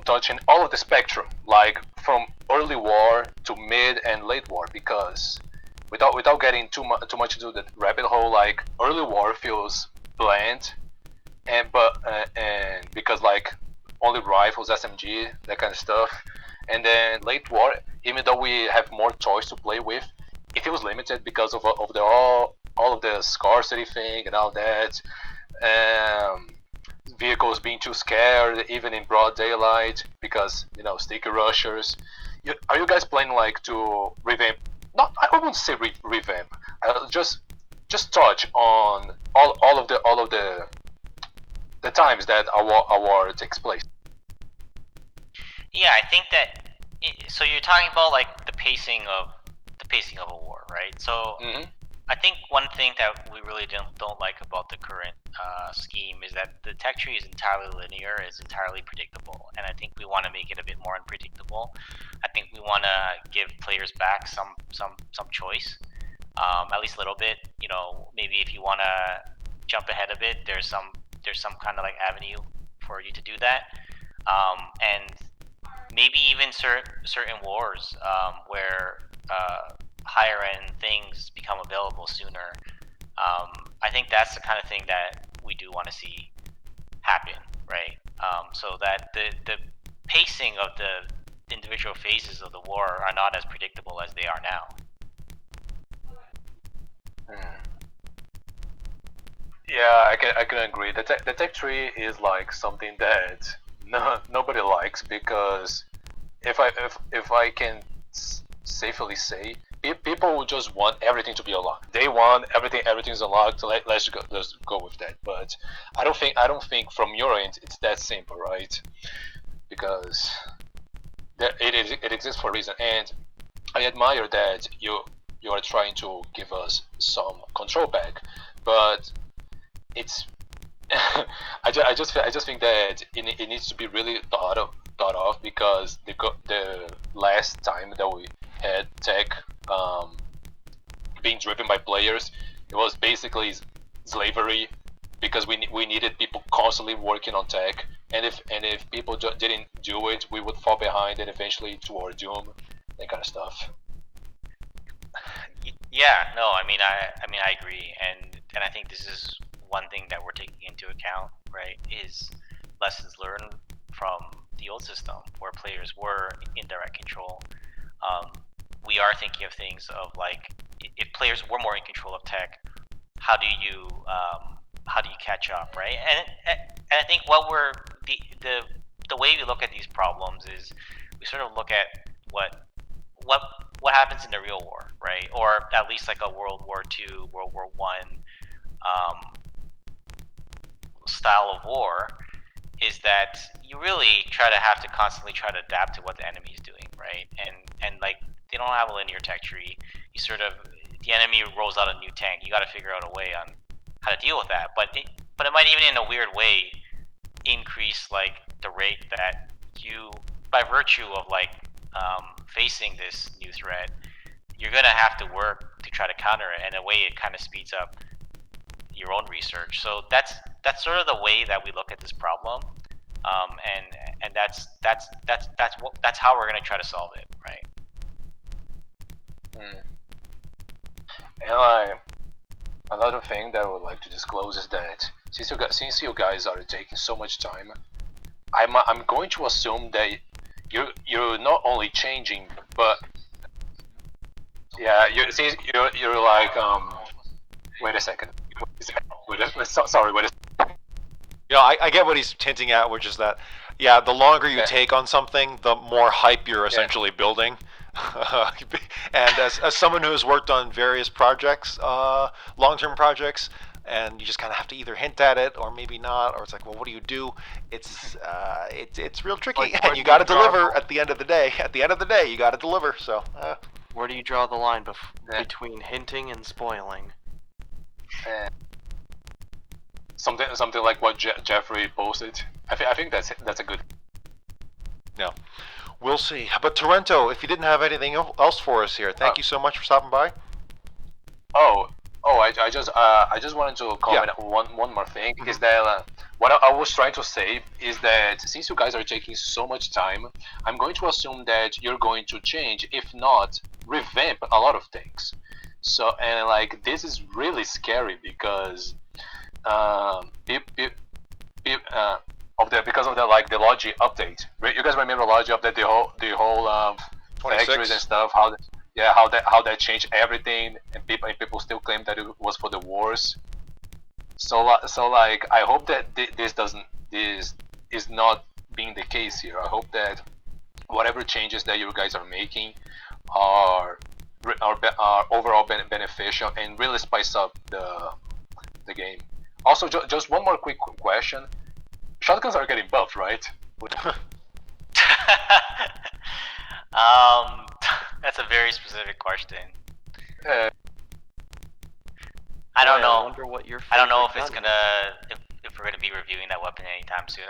touching all of the spectrum, like from early war to mid and late war? Because without getting too much into the rabbit hole, like early war feels bland, and because like only rifles, SMG, that kind of stuff, and then late war, even though we have more choice to play with, it feels limited because of the all of the scarcity thing and all that. Vehicles being too scared even in broad daylight because sticky rushers. Are you guys planning like to revamp? Not, I wouldn't say revamp. Just touch on all of the times that a war takes place. Yeah, I think that. So you're talking about like the pacing of a war, right? So I think one thing that we really don't like about the current scheme is that the tech tree is entirely linear, is entirely predictable, and I think we want to make it a bit more unpredictable. I think we want to give players back some choice, at least a little bit. Maybe if you want to jump ahead a bit, there's some kind of like avenue for you to do that, and maybe even certain wars where higher end things become available sooner. I think that's the kind of thing that we do want to see happen, right? So that the pacing of the individual phases of the war are not as predictable as they are now. Yeah, I can agree. The tech tree is like something that nobody likes, because if I can safely say, people will just want everything to be unlocked. They want everything's unlocked. So let's go with that. But I don't think from your end it's that simple, right? Because it exists for a reason, and I admire that you are trying to give us some control back, but it's I just think that it needs to be really thought of, because the last time that we had tech being driven by players, it was basically slavery, because we needed people constantly working on tech, and if people didn't do it, we would fall behind and eventually to our doom, that kind of stuff. Yeah, no, I mean I agree, and I think this is one thing that we're taking into account, right, is lessons learned from the old system where players were in direct control. We are thinking of things of like, if players were more in control of tech, how do you catch up, right? And I think what we're the way we look at these problems is we sort of look at what happens in the real war, right? Or at least like a World War II, World War I style of war, is that you really have to constantly try to adapt to what the enemy is doing, right? And like, they don't have a linear tech tree. The enemy rolls out a new tank. You got to figure out a way on how to deal with that. But it might even, in a weird way, increase like the rate that you, by virtue of like facing this new threat, you're gonna have to work to try to counter it. And in a way, it kind of speeds up your own research. So that's sort of the way that we look at this problem, and that's how we're gonna try to solve it, right? And another thing that I would like to disclose is that since you guys are taking so much time, I'm going to assume that you're not only changing, but yeah, you're like wait a second. Sorry, wait a second. I get what he's hinting at, which is that, yeah, the longer you take on something, the more hype you're essentially building. And as someone who has worked on various projects, long-term projects, and you just kind of have to either hint at it or maybe not, or it's like, well, what do you do? It's real tricky, and you got to deliver at the end of the day. At the end of the day, you got to deliver. So, where do you draw the line between hinting and spoiling? Something like what Jeffrey posted. I think that's a good. No, we'll see. But Terrento, if you didn't have anything else for us here, thank you so much for stopping by. I just wanted to comment on one more thing. Is that what I was trying to say is that since you guys are taking so much time, I'm going to assume that you're going to change, if not revamp, a lot of things. So, and like this is really scary because because of the like the Logi update. You guys remember Logi update, the whole factories and stuff? How that changed everything, and people still claim that it was for the wars. So like I hope that this is not being the case here. I hope that whatever changes that you guys are making are overall beneficial and really spice up the game. Also, just one more quick question: shotguns are getting buffed, right? That's a very specific question. I don't know. I wonder what your I don't know if favorite it's gun gonna if we're gonna be reviewing that weapon anytime soon.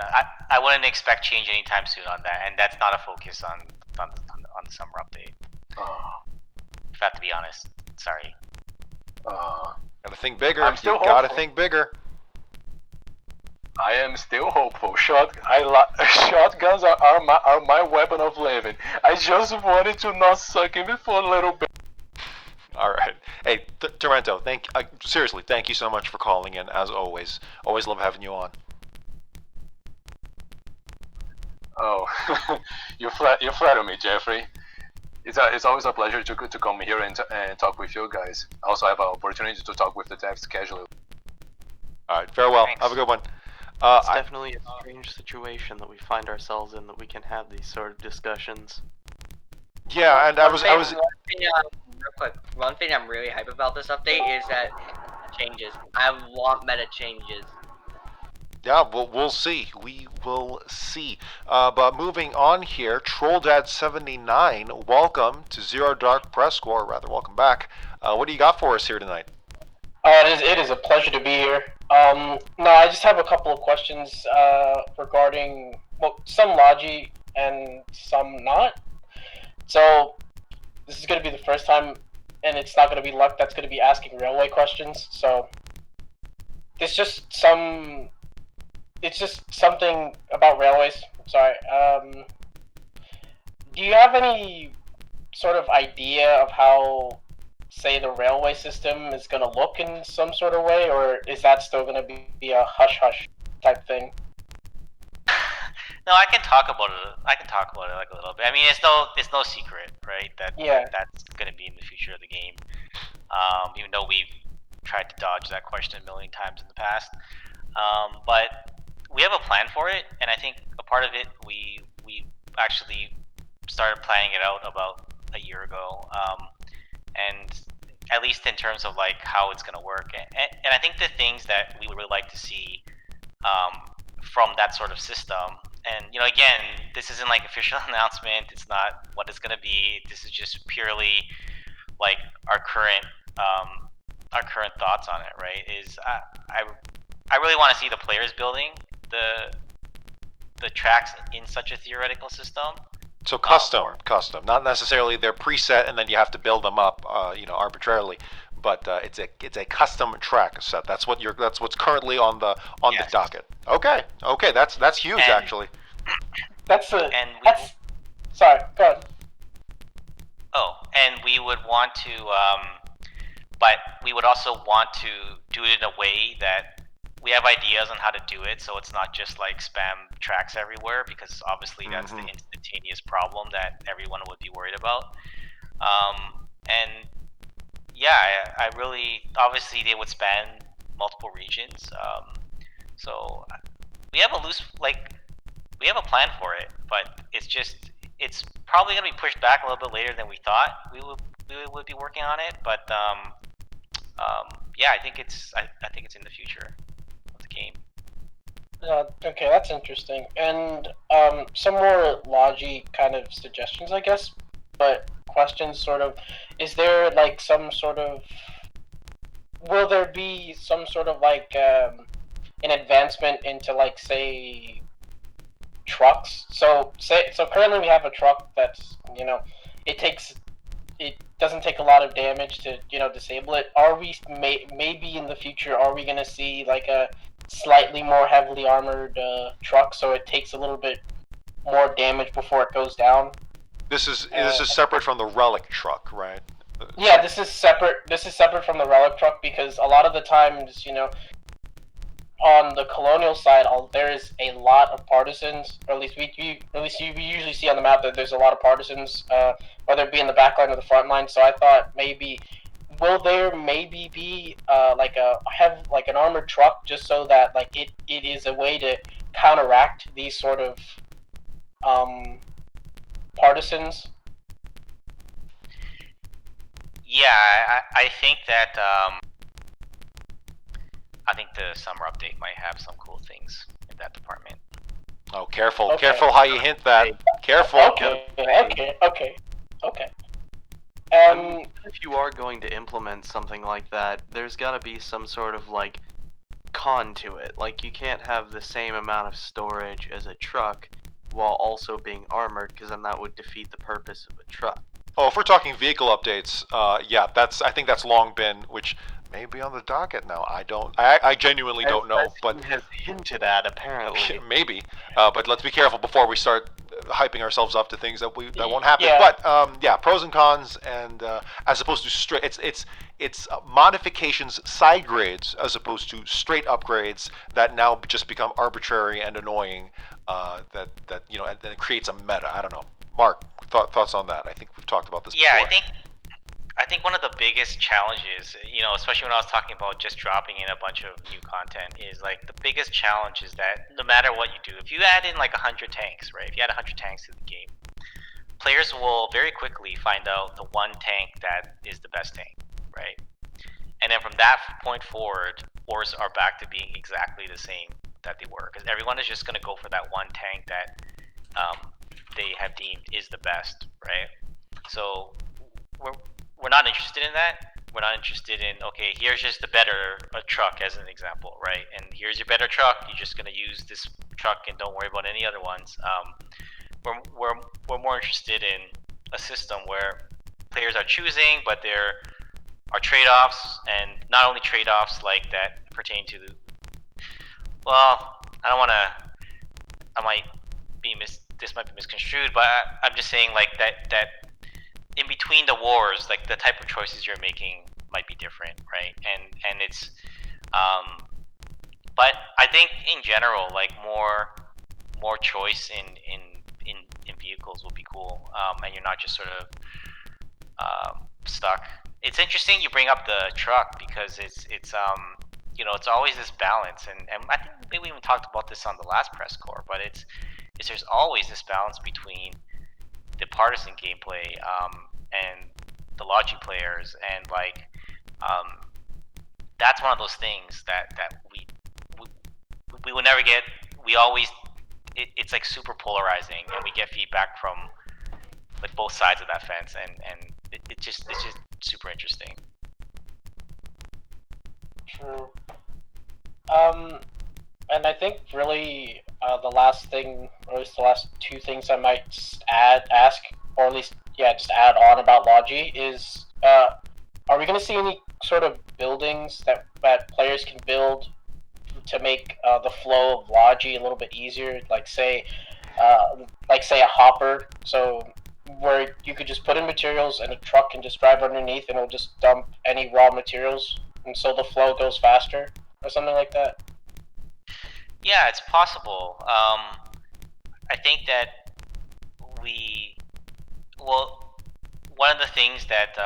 I wouldn't expect change anytime soon on that, and that's not a focus on the summer update. If I have to be honest, sorry. Gotta think bigger. I'm still You gotta hopeful. think bigger. I am still hopeful. Shotguns are my weapon of living. I just wanted to not suck even for a little bit. All right. Hey, Terrento, seriously, thank you so much for calling in, as always. Always love having you on. Oh, you flatter me, Jeffrey. It's always a pleasure to come here and talk with you guys. I also have an opportunity to talk with the devs casually. All right, farewell. Thanks. Have a good one. It's definitely a strange situation that we find ourselves in, that we can have these sort of discussions. Yeah, and I was. Real quick, one thing I'm really hype about this update is that changes. I want meta changes. Yeah, we'll see. We will see. But moving on here, TrollDad79, welcome to Zero Dark PressCorps. Rather, welcome back. What do you got for us here tonight? It is a pleasure to be here. No, I just have a couple of questions regarding, well, some Logi and some not. So, this is going to be the first time, and it's not going to be Luck that's going to be asking railway questions. So, it's just something about railways. Sorry. Do you have any sort of idea of how, say, the railway system is going to look in some sort of way, or is that still going to be a hush-hush type thing? No, I can talk about it. I can talk about it like a little bit. I mean, it's no secret, right? That's going to be in the future of the game. Even though we've tried to dodge that question a million times in the past, but we have a plan for it, and I think a part of it we actually started planning it out about a year ago, and at least in terms of like how it's going to work, and I think the things that we would really like to see from that sort of system. And again, this isn't like official announcement. It's not what it's gonna be. This is just purely like our current thoughts on it. Right? I really want to see the players building the tracks in such a theoretical system. So custom, not necessarily they're preset and then you have to build them up, arbitrarily. But it's a custom track set. That's what's currently on the docket. Okay, that's huge actually. Sorry, go ahead. Oh, and we would want to, but we would also want to do it in a way that we have ideas on how to do it, so it's not just like spam tracks everywhere, because obviously that's the instantaneous problem that everyone would be worried about. And yeah, I really, obviously they would span multiple regions. So we have we have a plan for it, but it's probably gonna be pushed back a little bit later than we thought we would be working on it. But yeah, I think it's in the future of the game. Okay, that's interesting. And some more Logi kind of suggestions, I guess, but questions sort of, is there like some sort of, will there be some sort of like an advancement into like, say, trucks? So currently we have a truck that's, it doesn't take a lot of damage to, disable it. Are we maybe in the future, are we going to see like a slightly more heavily armored truck, so it takes a little bit more damage before it goes down. This is separate from the relic truck, right? Yeah, this is separate. This is separate from the relic truck because a lot of the times, on the colonial side, there is a lot of partisans, or at least we usually see on the map that there's a lot of partisans, whether it be in the back line or the front line. So I thought will there maybe be like an armored truck, just so that like it is a way to counteract these sort of partisans. Yeah, I think that I think the summer update might have some cool things in that department. Oh, careful, Okay. careful how you hint that. Careful. Okay. If you are going to implement something like that, there's got to be some sort of like con to it. Like you can't have the same amount of storage as a truck while also being armored, because then that would defeat the purpose of a truck. Oh, if we're talking vehicle updates, yeah, I think that's long been, which may be on the docket now. I genuinely don't know, but has hinted at apparently. maybe. But let's be careful before we start hyping ourselves up to things that won't happen. Yeah. But yeah, pros and cons, and as opposed to straight, it's modifications, side grades, as opposed to straight upgrades that now just become arbitrary and annoying. That and then it creates a meta. I don't know. Mark, thoughts on that? I think we've talked about this before. Yeah, I think one of the biggest challenges, especially when I was talking about just dropping in a bunch of new content, is like the biggest challenge is that no matter what you do, if you add in like 100 tanks, right? If you add 100 tanks to the game, players will very quickly find out the one tank that is the best tank, right? And then from that point forward, wars are back to being exactly the same that they were, because everyone is just going to go for that one tank that they have deemed is the best, right? So we're not interested in that. We're not interested in, okay, here's just the better truck as an example, right? And here's your better truck. You're just going to use this truck and don't worry about any other ones. We're more interested in a system where players are choosing, but there are trade-offs, and not only trade-offs like that pertain to this might be misconstrued, but I'm just saying like that in between the wars, like the type of choices you're making might be different, right? And it's but I think in general, like more choice in vehicles would be cool, and you're not just sort of stuck. It's interesting you bring up the truck, because it's always this balance, and I think maybe we even talked about this on the last PressCorps, but it's there's always this balance between the partisan gameplay and the logi players, and like that's one of those things that we will never get. We always it's like super polarizing, and we get feedback from like both sides of that fence, and it's just super interesting. True. And I think really the last thing, or at least the last two things I might ask, or at least just add on about Logi is, are we going to see any sort of buildings that players can build to make the flow of Logi a little bit easier? Like say a hopper, so where you could just put in materials and a truck can just drive underneath and it'll just dump any raw materials, and so the flow goes faster, or something like that. Yeah, it's possible. I think that one of the things that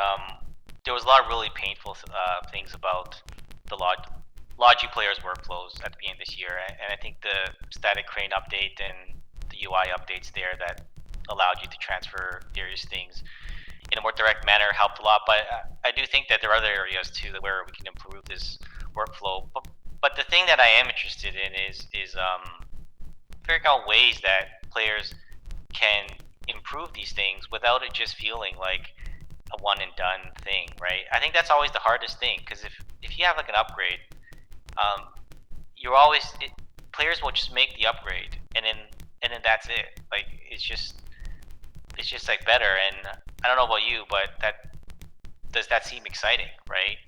there was a lot of really painful things about the Logi players' workflows at the beginning of this year, and I think the static crane update and the UI updates there that allowed you to transfer various things in a more direct manner helped a lot. But I do think that there are other areas too where we can improve this workflow. But the thing that I am interested in is figuring out ways that players can improve these things without it just feeling like a one and done thing, right? I think that's always the hardest thing, because if you have like an upgrade, players will just make the upgrade and then that's it. Like it's just like better. And I don't know about you, but does that seem exciting, right?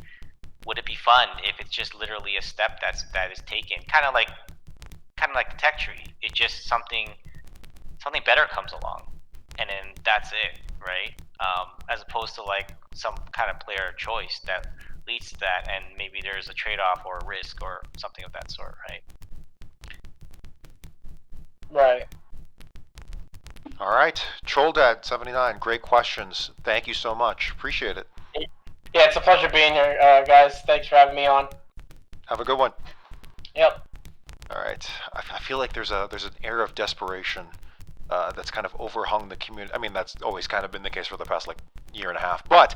would it be fun if it's just literally a step that is taken, kind of like the tech tree? It just something better comes along, and then that's it, right? As opposed to like some kind of player choice that leads to that, and maybe there's a trade-off or a risk or something of that sort, right? Right. All right, Troll Dad 79, great questions. Thank you so much. Appreciate it. Yeah, it's a pleasure being here, guys. Thanks for having me on. Have a good one. Yep. All right. I feel like there's an air of desperation that's kind of overhung the community. I mean, that's always kind of been the case for the past like year and a half. But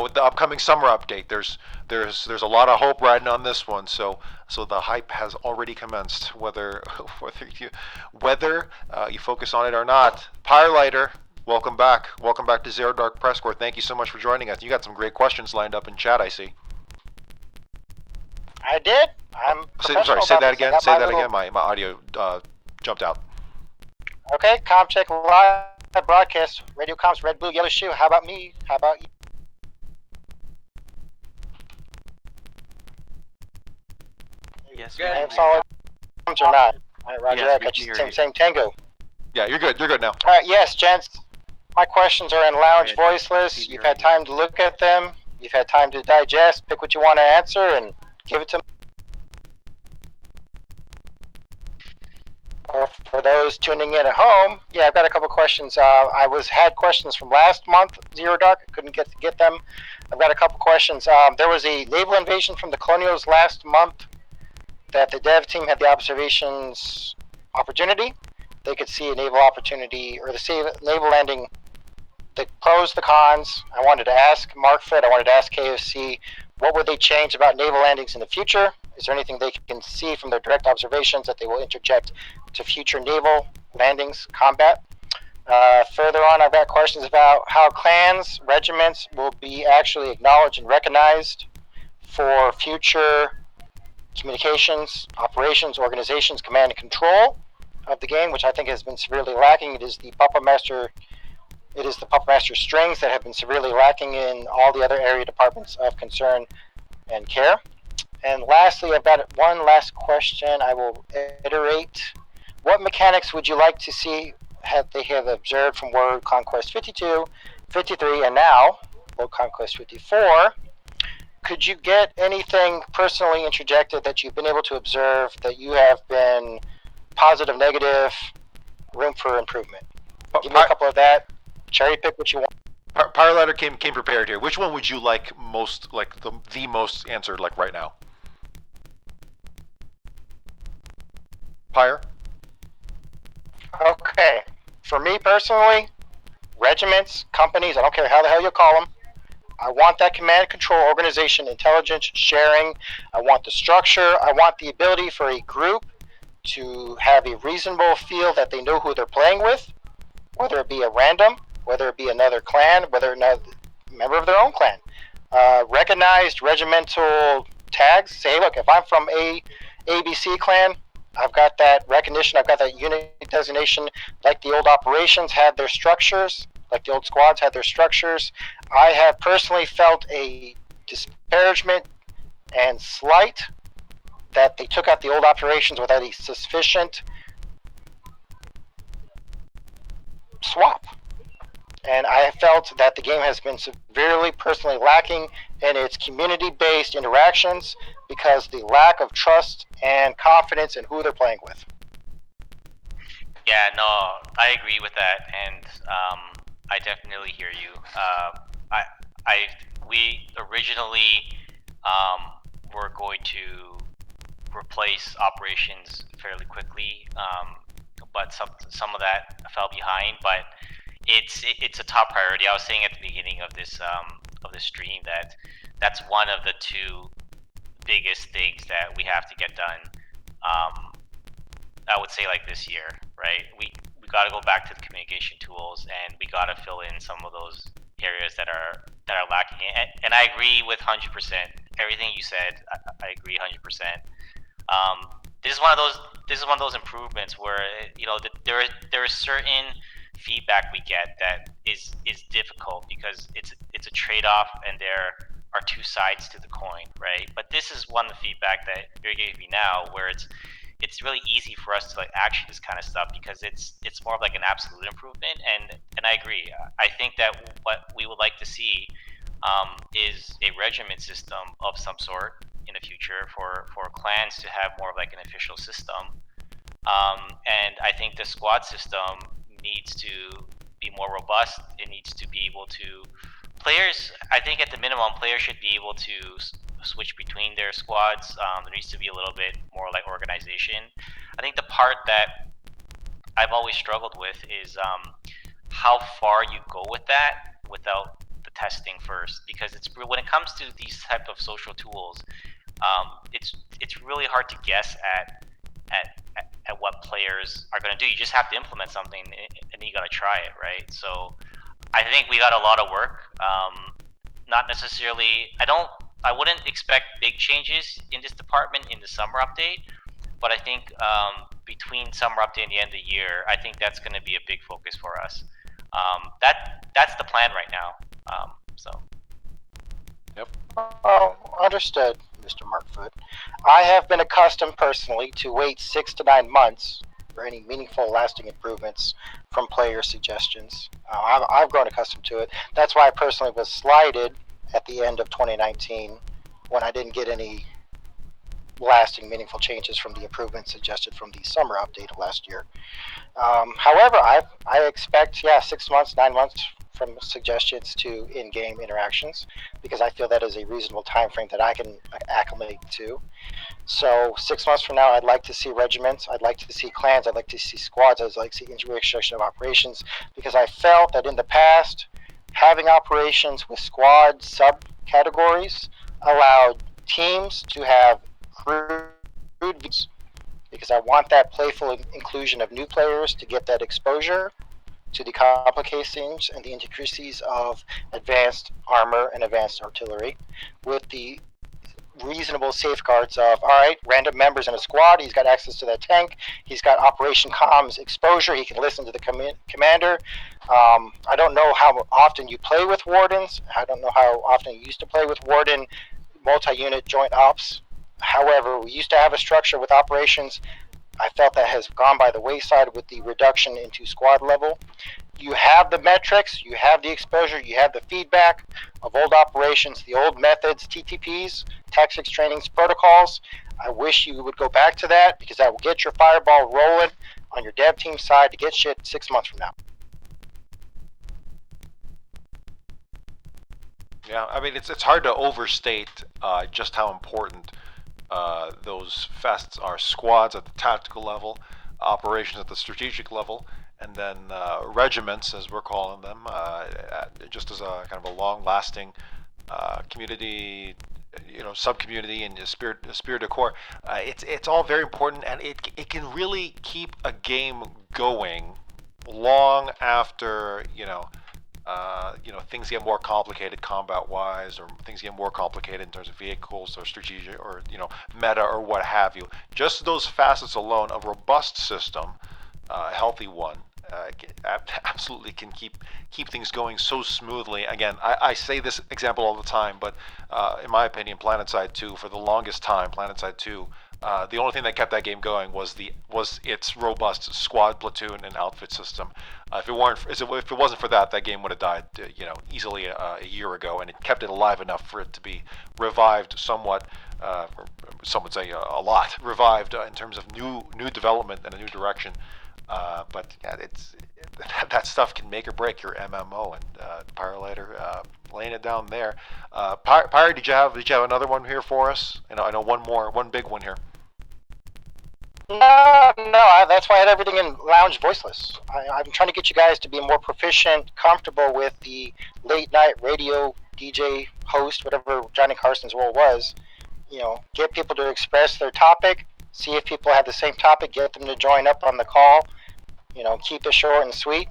with the upcoming summer update, there's a lot of hope riding on this one. So the hype has already commenced. Whether you focus on it or not. Pyreliter, welcome back. Welcome back to Zero Dark PressCorps. Thank you so much for joining us. You got some great questions lined up in chat, I see. I did. Sorry, say that again. Say that again. My audio jumped out. Okay, ComCheck live broadcast. Radio comms, red, blue, yellow shoe. How about me? How about you? Yes, I have solid comms or not? All right, Roger Yes, that. we can Got hear you. you. Same tango. Yeah, you're good. You're good now. All right, yes, gents. My questions are in lounge voiceless. You've had time to look at them. You've had time to digest, pick what you want to answer, and give it to me. Or for those tuning in at home, yeah, I've got a couple questions. I had questions from last month, Zero Dark. I couldn't get them. I've got a couple questions. There was a naval invasion from the Colonials last month that the dev team had the observations opportunity. They could see a naval opportunity or the naval landing, the pros, the cons. I wanted to ask Markfoot, I wanted to ask KFC, what would they change about naval landings in the future? Is there anything they can see from their direct observations that they will interject to future naval landings, combat? Further on, I've got questions about how clans, regiments will be actually acknowledged and recognized for future communications, operations, organizations, command and control of the game, which I think has been severely lacking. It is the Puppet Master strings that have been severely lacking in all the other area departments of concern and care. And lastly, I've got one last question. I will iterate. What mechanics would you like to see they have observed from World Conquest 52, 53, and now World Conquest 54? Could you get anything personally interjected that you've been able to observe that you have been positive, negative, room for improvement? Give me a couple of that. Cherry pick what you want. Pyreliter came prepared here. Which one would you like most, like the most answered, like right now? Pyre? Okay. For me personally, regiments, companies, I don't care how the hell you call them, I want that command and control organization, intelligence, sharing. I want the structure. I want the ability for a group to have a reasonable feel that they know who they're playing with, whether it be a random, whether it be another clan, whether or not a member of their own clan. Recognized regimental tags. Say, hey, look, if I'm from a ABC clan, I've got that recognition, I've got that unit designation, like the old operations had their structures, like the old squads had their structures. I have personally felt a disparagement and slight that they took out the old operations without a sufficient swap. And I felt that the game has been severely personally lacking in its community-based interactions because the lack of trust and confidence in who they're playing with. Yeah, no, I agree with that, and I definitely hear you. We originally were going to replace operations fairly quickly, but some of that fell behind. But it's a top priority. I was saying at the beginning of this stream that that's one of the two biggest things that we have to get done. I would say like this year, right? We got to go back to the communication tools, and we got to fill in some of those areas that are lacking. And I agree with 100%. Everything you said, I agree 100%. This is one of those improvements where there is certain feedback we get that is difficult because it's a trade-off, and there are two sides to the coin, right? But this is one of the feedback that you're giving me now, where it's really easy for us to like action this kind of stuff because it's more of like an absolute improvement, and I agree. I think that what we would like to see is a regiment system of some sort in the future for clans to have more of like an official system. And I think the squad system needs to be more robust. It needs to be able to players. I think at the minimum, players should be able to switch between their squads. There needs to be a little bit more like organization. I think the part that I've always struggled with is how far you go with that without the testing first, because it's when it comes to these type of social tools, it's really hard to guess at what players are going to do. You just have to implement something and then you got to try it, right? So I think we got a lot of work. Not necessarily, I wouldn't expect big changes in this department in the summer update, but I think between summer update and the end of the year, I think that's going to be a big focus for us. That's the plan right now. Yep. Understood, Mr. Markfoot. I have been accustomed personally to wait 6 to 9 months for any meaningful, lasting improvements from player suggestions. I've grown accustomed to it. That's why I personally was slighted at the end of 2019 when I didn't get any lasting, meaningful changes from the improvements suggested from the summer update of last year. However, I expect, 6 months, 9 months from suggestions to in-game interactions, because I feel that is a reasonable time frame that I can acclimate to. So 6 months from now, I'd like to see regiments, I'd like to see clans, I'd like to see squads, I'd like to see integration of operations, because I felt that in the past, having operations with squad subcategories allowed teams to have crude views, because I want that playful inclusion of new players to get that exposure to the complications and the intricacies of advanced armor and advanced artillery, with the reasonable safeguards of, all right, random members in a squad, he's got access to that tank, he's got Operation Comms exposure, he can listen to the commander. I don't know how often you play with wardens, I don't know how often you used to play with warden multi-unit joint ops. However, we used to have a structure with operations. I felt that has gone by the wayside with the reduction into squad level. You have the metrics, you have the exposure, you have the feedback of old operations, the old methods, TTPs, tactics, trainings, protocols. I wish you would go back to that, because that will get your fireball rolling on your dev team side to get shit 6 months from now. Yeah, I mean, it's hard to overstate just how important those fests are. Squads at the tactical level, operations at the strategic level, and then regiments, as we're calling them, just as a kind of a long-lasting community, sub-community and spirit de corps. It's all very important, and it can really keep a game going long after things get more complicated combat-wise, or things get more complicated in terms of vehicles or strategic or meta or what have you. Just those facets alone, a robust system, a healthy one, absolutely can keep things going so smoothly. Again, I say this example all the time, but in my opinion, PlanetSide 2, for the longest time, PlanetSide 2, the only thing that kept that game going was its robust squad, platoon, and outfit system. If it wasn't for that game would have died, easily a year ago, and it kept it alive enough for it to be revived somewhat. Some would say a lot revived in terms of new development and a new direction. But yeah, that stuff can make or break your MMO, and Pyreliter laying it down there. Pyre, did you have another one here for us? I know one big one here. No, that's why I had everything in lounge voiceless. I'm trying to get you guys to be more proficient, comfortable with the late night radio DJ host, whatever Johnny Carson's role was. Get people to express their topic, see if people have the same topic, get them to join up on the call, keep it short and sweet,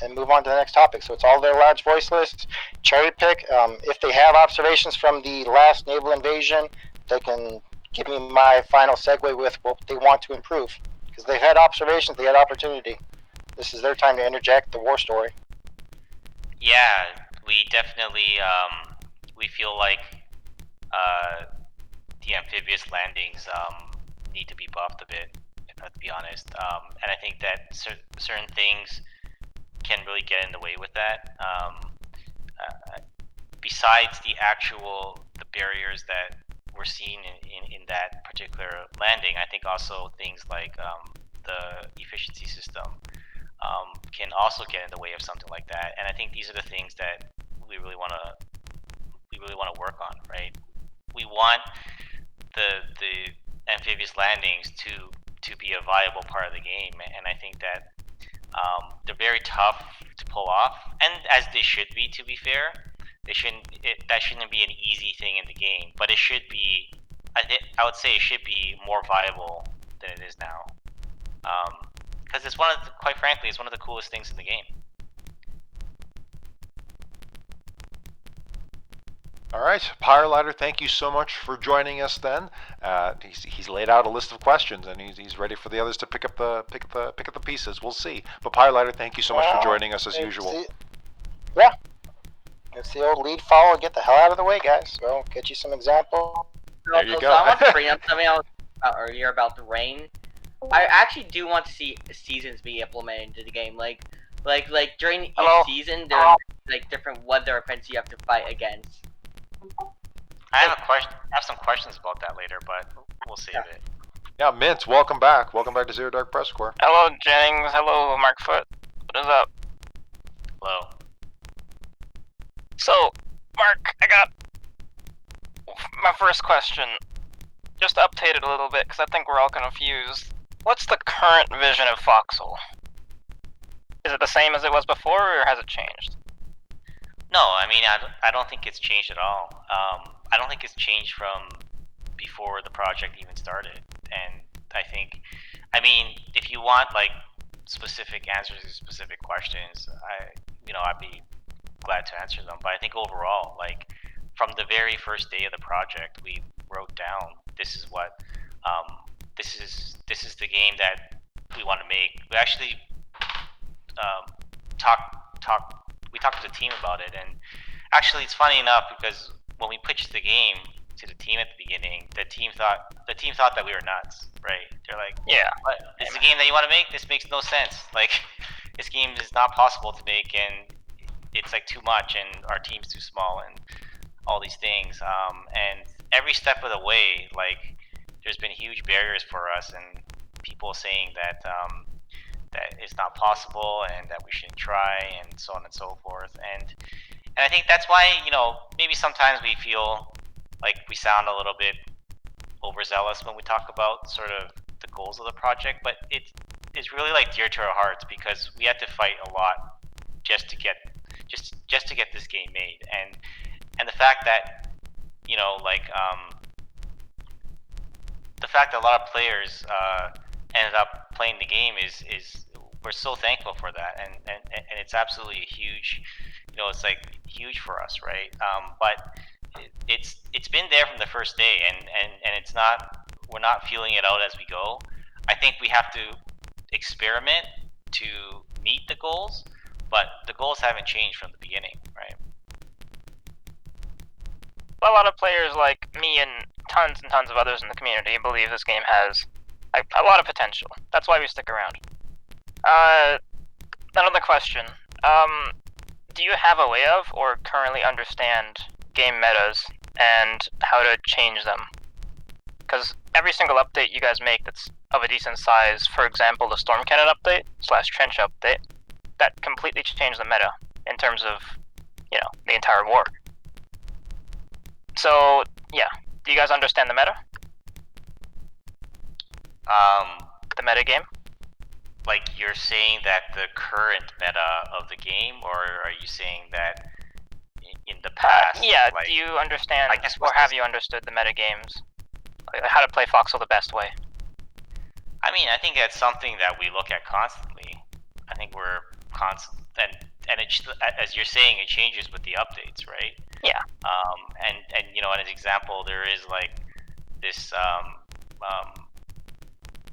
and move on to the next topic. So it's all their lounge voiceless, cherry pick. If they have observations from the last naval invasion, they can give me my final segue with what they want to improve, because they've had observations, they had opportunity. This is their time to interject the war story. Yeah, we definitely we feel like the amphibious landings need to be buffed a bit, to be honest. And I think that certain things can really get in the way with that. Besides the barriers that we're seeing in that particular landing, I think also things like the efficiency system can also get in the way of something like that. And I think these are the things that we really want to work on, right? We want the amphibious landings to be a viable part of the game, and I think that they're very tough to pull off, and as they should be, to be fair. That shouldn't be an easy thing in the game, but it should be. I would say it should be more viable than it is now, because it's quite frankly, it's one of the coolest things in the game. All right, Pyreliter, thank you so much for joining us. Then he's laid out a list of questions, and he's ready for the others to pick up the pieces. We'll see. But Pyreliter, thank you so much for joining us as usual. Yeah. It's the old lead follow, get the hell out of the way, guys. So, get you some example. There you go. So I want to bring up something I was about earlier about the rain. I actually do want to see seasons be implemented into the game. Like during each season, there are like different weather events you have to fight against. I have a question. I have some questions about that later, but we'll save it. Yeah, Mint, welcome back. Welcome back to Zero Dark PressCorps. Hello, Jennings. Hello, Markfoot. What is up? Hello. So, Mark, I got my first question. Just to update it a little bit, because I think we're all confused. What's the current vision of Foxhole? Is it the same as it was before, or has it changed? No, I mean, I don't think it's changed at all. I don't think it's changed from before the project even started. And I think, if you want like specific answers to specific questions, I'd be glad to answer them. But I think overall, like from the very first day of the project, we wrote down this is what this is the game that we want to make. We actually talked to the team about it, and actually it's funny enough because when we pitched the game to the team at the beginning, the team thought that we were nuts, right? They're like, yeah, what? This is the game that you want to make? This makes no sense. Like, this game is not possible to make, and it's like too much, and our team's too small, and all these things. And every step of the way, like, there's been huge barriers for us, and people saying that that it's not possible, and that we shouldn't try, and so on and so forth. And I think that's why, maybe sometimes we feel like we sound a little bit overzealous when we talk about sort of the goals of the project, but it's really like dear to our hearts because we had to fight a lot just to get this game made, and the fact that the fact that a lot of players ended up playing the game is we're so thankful for that, and it's absolutely a huge, it's like huge for us, right? But it's been there from the first day, and it's not, we're not feeling it out as we go. I think we have to experiment to meet the goals, but the goals haven't changed from the beginning, right? A lot of players like me and tons of others in the community believe this game has a lot of potential. That's why we stick around. Another question. Do you have a way of, or currently understand game metas and how to change them? Because every single update you guys make that's of a decent size, for example, the Storm Cannon update / Trench update, that completely changed the meta in terms of, the entire war. So, yeah. Do you guys understand the meta? The meta game? Like, you're saying that the current meta of the game, or are you saying that in the past? Yeah, do you understand, or have you understood the meta games? Like, how to play Foxhole the best way? I think that's something that we look at constantly. I think we're constant, and as you're saying, it changes with the updates, right? Yeah. And as an example, there is like this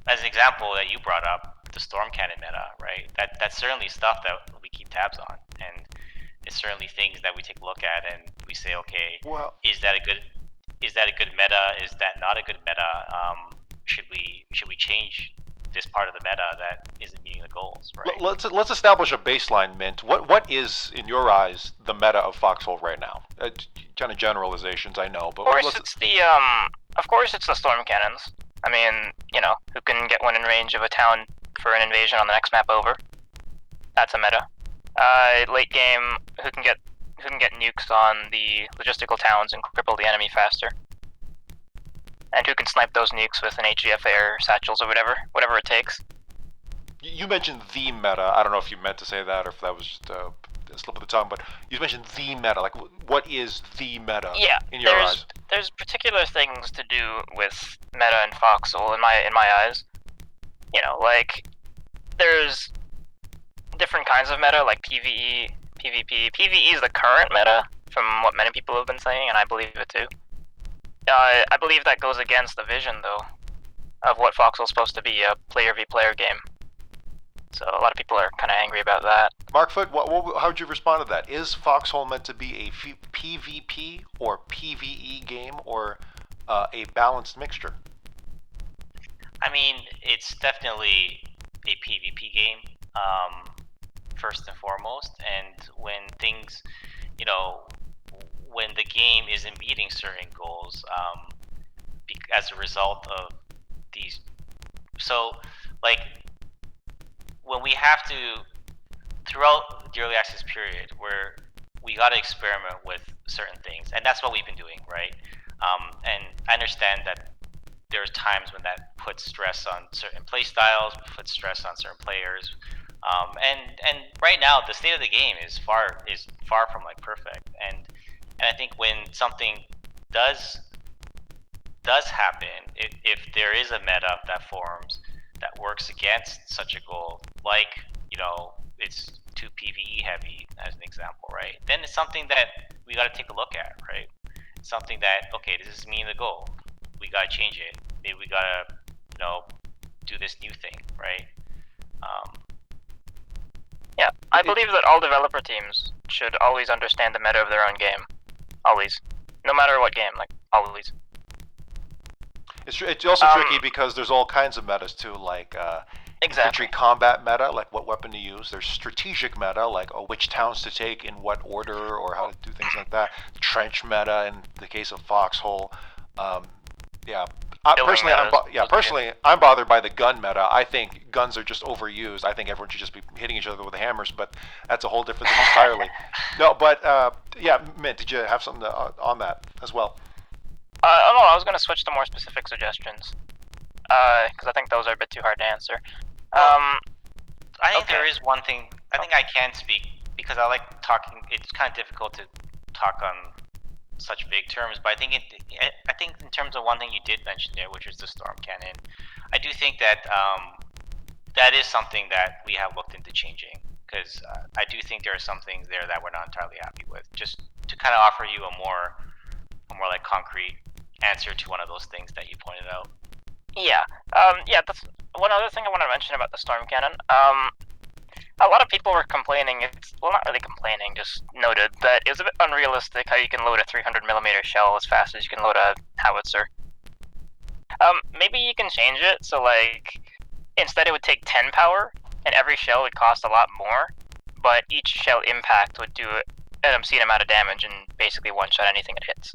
as an example that you brought up, the Storm Cannon meta, right? That's certainly stuff that we keep tabs on, and it's certainly things that we take a look at and we say, okay, well, is that a good is that a good meta? Is that not a good meta? Should we change this part of the meta that isn't meeting the goals? Right. Let's establish a baseline, Mint. What is, in your eyes, the meta of Foxhole right now? Kind of generalizations, I know, but of course it's the storm cannons. I mean, who can get one in range of a town for an invasion on the next map over? That's a meta. Late game, who can get nukes on the logistical towns and cripple the enemy faster? And who can snipe those nukes with an HGFA or satchels or whatever it takes. You mentioned the meta. I don't know if you meant to say that or if that was just a slip of the tongue, but you mentioned the meta. Like, what is the meta in your eyes? There's particular things to do with meta and Foxhole in my eyes. Like, there's different kinds of meta, like PvE, PvP. PvE is the current meta, from what many people have been saying, and I believe it too. I believe that goes against the vision, though, of what Foxhole's supposed to be, a player v player game. So a lot of people are kind of angry about that. Markfoot, how would you respond to that? Is Foxhole meant to be a PvP or PvE game, or a balanced mixture? I mean, it's definitely a PvP game, first and foremost, and when things, when the game isn't meeting certain goals, as a result of these, so, like, when we have to, throughout the early access period, where we got to experiment with certain things, and that's what we've been doing, right? And I understand that there's times when that puts stress on certain play styles, puts stress on certain players, and right now the state of the game is far from like perfect, and I think when something does happen, if there is a meta that forms that works against such a goal, like, it's too PvE heavy as an example, right? Then it's something that we got to take a look at, right? It's something that, okay, this is meeting the goal. We got to change it. Maybe we got to, do this new thing, right? Yeah, I believe that all developer teams should always understand the meta of their own game. Always. No matter what game, like, always. It's also tricky because there's all kinds of metas too, like infantry combat meta, like what weapon to use. There's strategic meta, like which towns to take in what order or how to do things like that. Trench meta in the case of Foxhole. Personally, I'm bothered by the gun meta. I think guns are just overused. I think everyone should just be hitting each other with hammers, but that's a whole different thing entirely. No, but Mint, did you have something on that as well? No, I was going to switch to more specific suggestions, because I think those are a bit too hard to answer. I think there is one thing. I think I can speak, because I like talking. It's kind of difficult to talk on such big terms, but I think in terms of one thing you did mention there, which was the storm cannon, I do think that that is something that we have looked into changing, because I do think there are some things there that we're not entirely happy with. Just to kind of offer you a more like concrete answer to one of those things that you pointed out. Yeah. That's one other thing I want to mention about the storm cannon. A lot of people were complaining, not really complaining, just noted that it was a bit unrealistic how you can load a 300mm shell as fast as you can load a howitzer. Maybe you can change it so, like, instead it would take 10 power, and every shell would cost a lot more, but each shell impact would do an obscene amount of damage and basically one-shot anything it hits.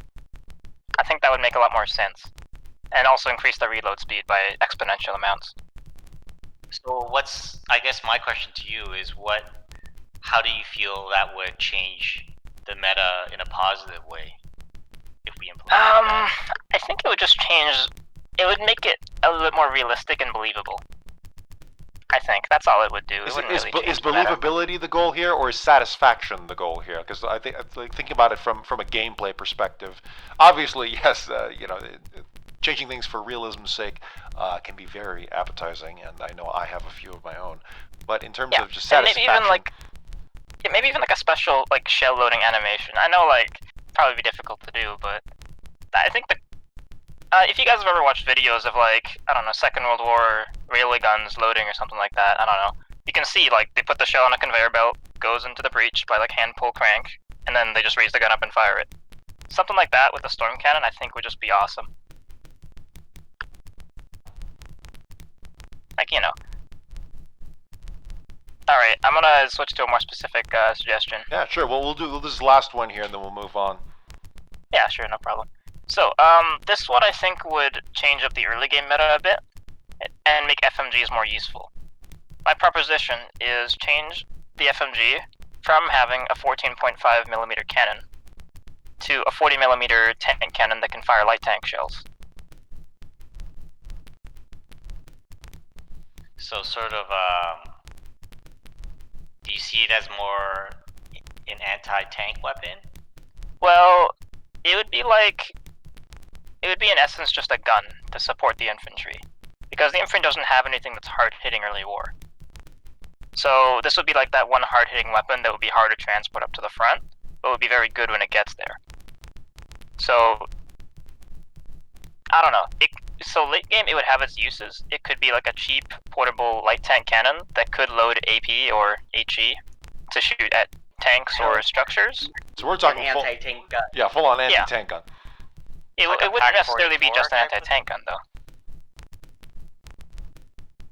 I think that would make a lot more sense, and also increase the reload speed by exponential amounts. So I guess my question to you is how do you feel that would change the meta in a positive way if we implement that? I think it would just it would make it a little bit more realistic and believable. I think that's all it would do. Is believability the goal here, or is satisfaction the goal here? Because I think, thinking about it from a gameplay perspective, obviously, yes, changing things for realism's sake can be very appetizing, and I know I have a few of my own. But in terms of just satisfaction, maybe even like a special like shell loading animation. I know probably be difficult to do, but I think if you guys have ever watched videos of Second World War railway guns loading or something like that, I don't know. You can see they put the shell on a conveyor belt, goes into the breech by hand pull crank, and then they just raise the gun up and fire it. something like that with a storm cannon, I think would just be awesome. Like, you know. Alright, I'm gonna switch to a more specific suggestion. Yeah, sure. Well, we'll do this last one here, and then we'll move on. Yeah, sure, no problem. So, this one I think would change up the early game meta a bit, and make FMGs more useful. My proposition is change the FMG from having a 14.5mm cannon to a 40mm tank cannon that can fire light tank shells. So sort of, do you see it as more an anti-tank weapon? Well, it would be in essence just a gun to support the infantry, because the infantry doesn't have anything that's hard-hitting early war. So this would be like that one hard-hitting weapon that would be hard to transport up to the front, but would be very good when it gets there. So, I don't know. So late game, it would have its uses. It could be like a cheap, portable light tank cannon that could load AP or HE to shoot at tanks or structures. So we're talking An anti-tank gun. Yeah, full-on anti-tank gun. It wouldn't necessarily be just an anti-tank gun, though.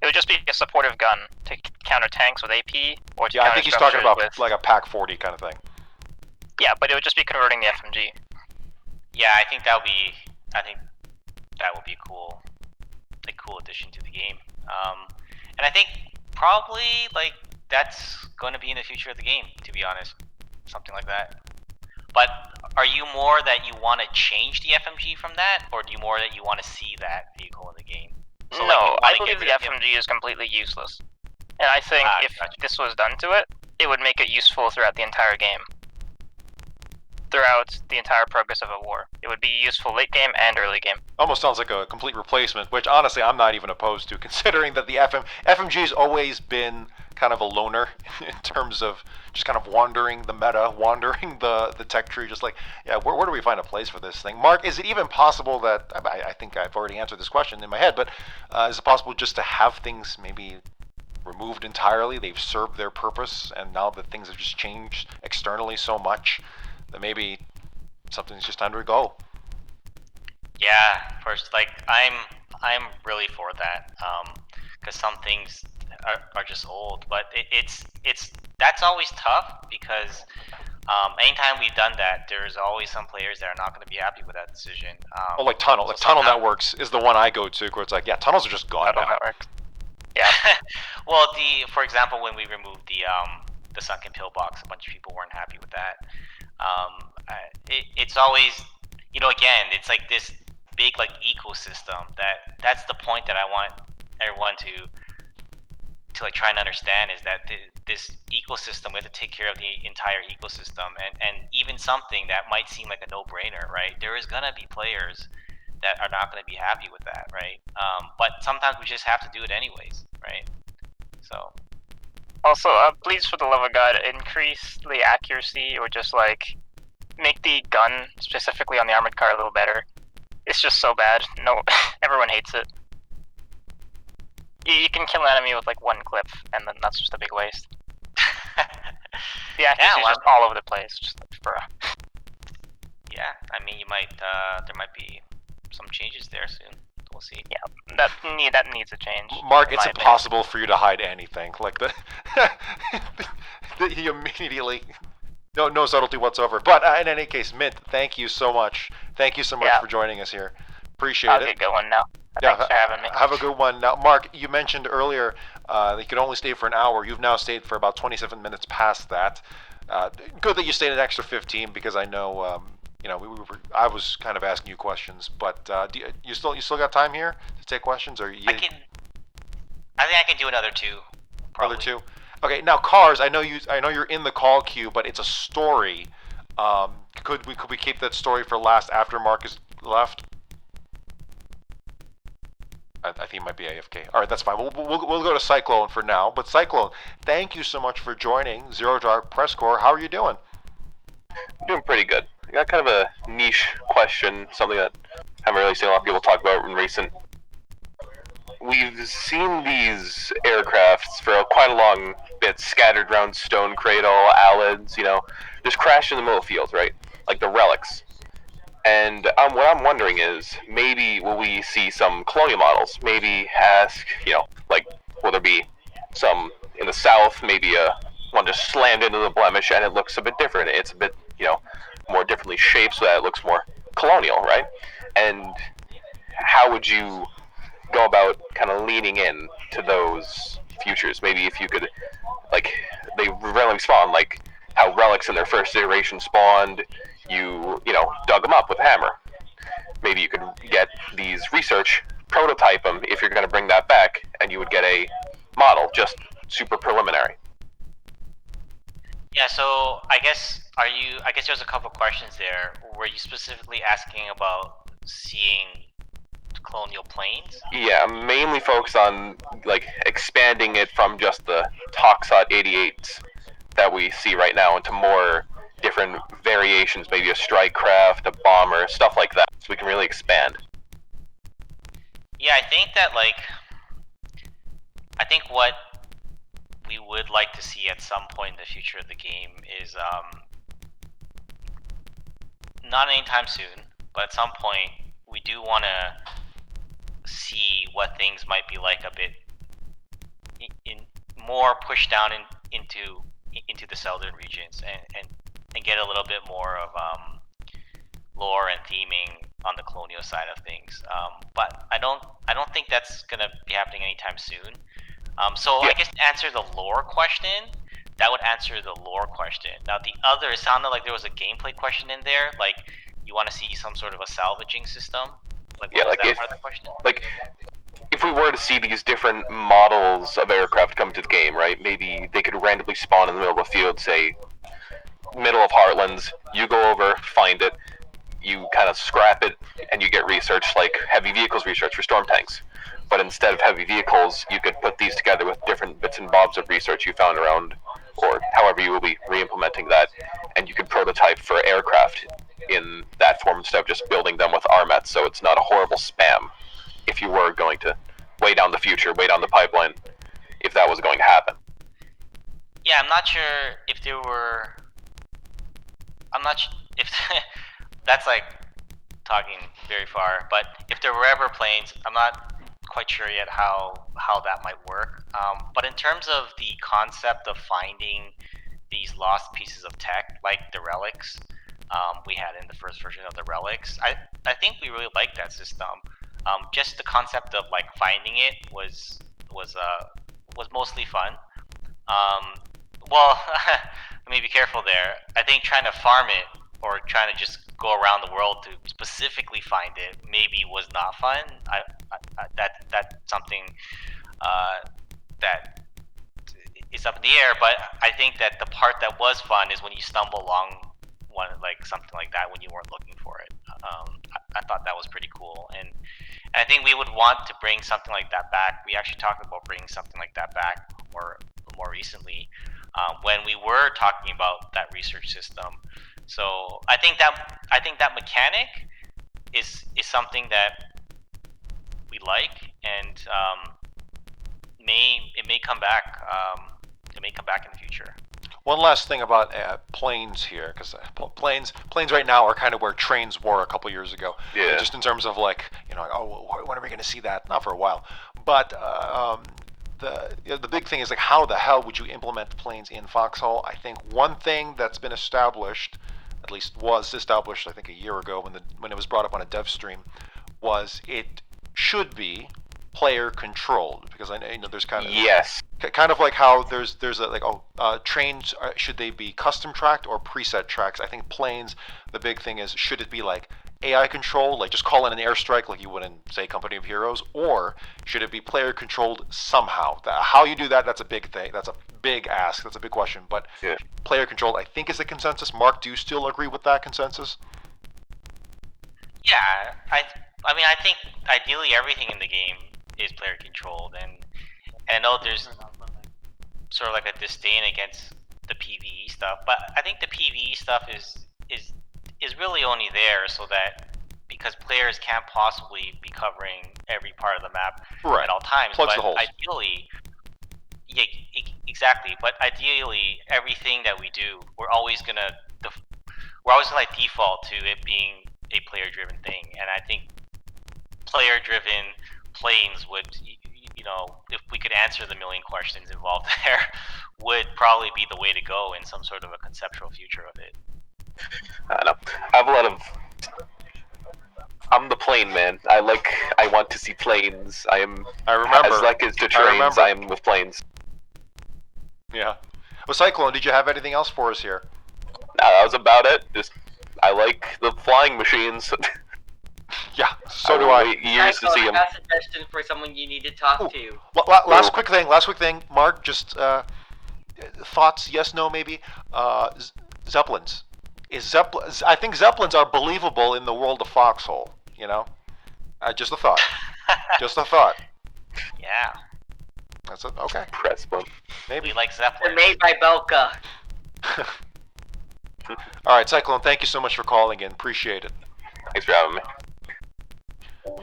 It would just be a supportive gun to counter tanks with AP, or to Yeah, I think he's talking about with, like a Pack 40 kind of thing. Yeah, but it would just be converting the FMG. Yeah, I think that would be cool, like cool addition to the game. And I think probably like that's going to be in the future of the game, to be honest, something like that. But are you more that you want to change the FMG from that, or do you more that you want to see that vehicle in the game? So, No, like, I believe the FMG is completely useless. And I think if this was done to it, it would make it useful throughout the entire game. Throughout the entire progress of a war. It would be useful late game and early game. Almost sounds like a complete replacement, which honestly I'm not even opposed to, considering that the FMG's always been kind of a loner in terms of just kind of wandering the meta, wandering the tech tree, just like, yeah, where do we find a place for this thing? Mark, is it even possible that, I think I've already answered this question in my head, but is it possible just to have things maybe removed entirely? They've served their purpose, and now that things have just changed externally so much, that maybe something's just time to go. Yeah, first, like I'm really for that, because some things are just old, but that's always tough because anytime we've done that, there's always some players that are not going to be happy with that decision. Like Tunnel, like Tunnel Networks is the one I go to, where it's like, yeah, tunnels are just gone now. Yeah. Well, for example, when we removed the sunken pillbox, a bunch of people weren't happy with that. It's always, again, it's like this big like ecosystem that's the point that I want everyone to like try and understand, is that this ecosystem, we have to take care of the entire ecosystem, and even something that might seem like a no-brainer, right? There is gonna be players that are not gonna be happy with that, right? But sometimes we just have to do it anyways, right? So. Also, please, for the love of God, increase the accuracy, or just like make the gun specifically on the armored car a little better. It's just so bad. No, everyone hates it. You can kill an enemy with like one clip, and then that's just a big waste. The accuracy is just all over the place. Just like, bruh. Yeah, I mean, you might. There might be some changes there soon. We'll see. Yeah, that needs a change. Mark, it's impossible for you to hide anything. Like he immediately, no subtlety whatsoever. But in any case, Mint, thank you so much. Thank you so much for joining us here. Appreciate it. I'll get going now. Thanks for having me. Have a good one. Now, Mark, you mentioned earlier that you could only stay for an hour. You've now stayed for about 27 minutes past that. Good that you stayed an extra 15, because I know, I was kind of asking you questions. But you still got time here to take questions, or you? I think I can do another 2. Probably. Another 2. Okay. Now, Cars. I know you're in the call queue, but it's a story. Could we keep that story for last after Mark is left? I think he might be AFK. All right, that's fine. We'll go to Cyclone for now. But Cyclone, thank you so much for joining Zero Dark PressCorps. How are you doing? Doing pretty good. I got kind of a niche question, something that I haven't really seen a lot of people talk about in recent. We've seen these aircrafts for quite a long bit scattered around Stone Cradle, Alids, just crashed in the middle of the field, right? Like the relics. And what I'm wondering is, maybe will we see some colonial models? Maybe ask, like, will there be some in the south, maybe one just slammed into the blemish and it looks a bit different. It's a bit, more differently shaped so that it looks more colonial, right? And how would you go about kind of leaning in to those futures? Maybe if you could, like, they randomly spawn, like how relics in their first iteration spawned, you dug them up with a hammer. Maybe you could get these research, prototype them if you're going to bring that back, and you would get a model, just super preliminary. Yeah, so I guess there's a couple questions there. Were you specifically asking about seeing colonial planes? Yeah, mainly focused on like expanding it from just the Toxot 88s that we see right now into more different variations, maybe a strike craft, a bomber, stuff like that, so we can really expand. Yeah, I think that what we would like to see at some point in the future of the game is not anytime soon, but at some point we do want to see what things might be like a bit in more pushed down into the southern regions and get a little bit more of lore and theming on the colonial side of things. But I don't think that's gonna be happening anytime soon. I guess to answer the lore question, that would answer the lore question. Now the other, it sounded like there was a gameplay question in there, like you want to see some sort of a salvaging system. Like, what was that part of the question? Like, if we were to see these different models of aircraft come to the game, right? Maybe they could randomly spawn in the middle of the field, say, middle of Heartlands. You go over, find it, you kind of scrap it, and you get research like heavy vehicles research for storm tanks. But instead of heavy vehicles, you could put these together with different bits and bobs of research you found around, or however you will be re-implementing that, and you could prototype for aircraft in that form instead of just building them with RMETs, so it's not a horrible spam if you were going to way down the future, way down the pipeline, if that was going to happen. Yeah, I'm not sure if there were... if that's like talking very far, but if there were ever planes, I'm not quite sure yet how that might work. But in terms of the concept of finding these lost pieces of tech, like the relics we had in the first version of the relics, I think we really liked that system. Just the concept of like finding it was mostly fun. Well, let me be careful there. I think trying to farm it or trying to just go around the world to specifically find it maybe was not fun. That's something that is up in the air. But I think that the part that was fun is when you stumble along one, like something like that, when you weren't looking for it. I thought that was pretty cool, and I think we would want to bring something like that back. We actually talked about bringing something like that back more recently when we were talking about that research system. So I think that mechanic is something that we like, and it may come back. It may come back in the future. One last thing about planes here, because planes right now are kind of where trains were a couple years ago. Yeah. Just in terms of like, when are we going to see that? Not for a while. But the big thing is like, how the hell would you implement planes in Foxhole? I think one thing that's been established, at least was established, I think a year ago when it was brought up on a dev stream, was it should be player controlled, because I know there's kind of like how there's trains, should they be custom tracked or preset tracks? I think planes, the big thing is, should it be like AI controlled, like just call in an airstrike like you would in, say, Company of Heroes, or should it be player controlled somehow? How you do that, that's a big thing. That's a big ask. That's a big question. But player controlled, I think, is the consensus. Mark, do you still agree with that consensus? Yeah, I mean, I think ideally everything in the game is player controlled, and I know there's sort of like a disdain against the PvE stuff, but I think the PvE stuff is really only there so that, because players can't possibly be covering every part of the map at all times. Plugs the holes. Ideally, yeah, exactly. But ideally, everything that we do, we're always gonna default to it being a player-driven thing, and I think player-driven planes would, you know, if we could answer the million questions involved there, would probably be the way to go in some sort of a conceptual future of it. I know. I have a lot of. I'm the plane man. I want to see planes. I remember. As like as to trains, I am with planes. Yeah. Well, Cyclone, did you have anything else for us here? No, that was about it. Just I like the flying machines. Yeah, so do I. Years to see them. I got a suggestion for someone you need to talk to. Last quick thing. Mark, just thoughts? Yes, no, maybe. Zeppelins. I think Zeppelins are believable in the world of Foxhole. You know, just a thought. Just a thought. Yeah. That's it. Okay. Press one. Maybe we like Zeppelin. They're made by Belka. All right, Cyclone. Thank you so much for calling in. Appreciate it. Thanks for having me.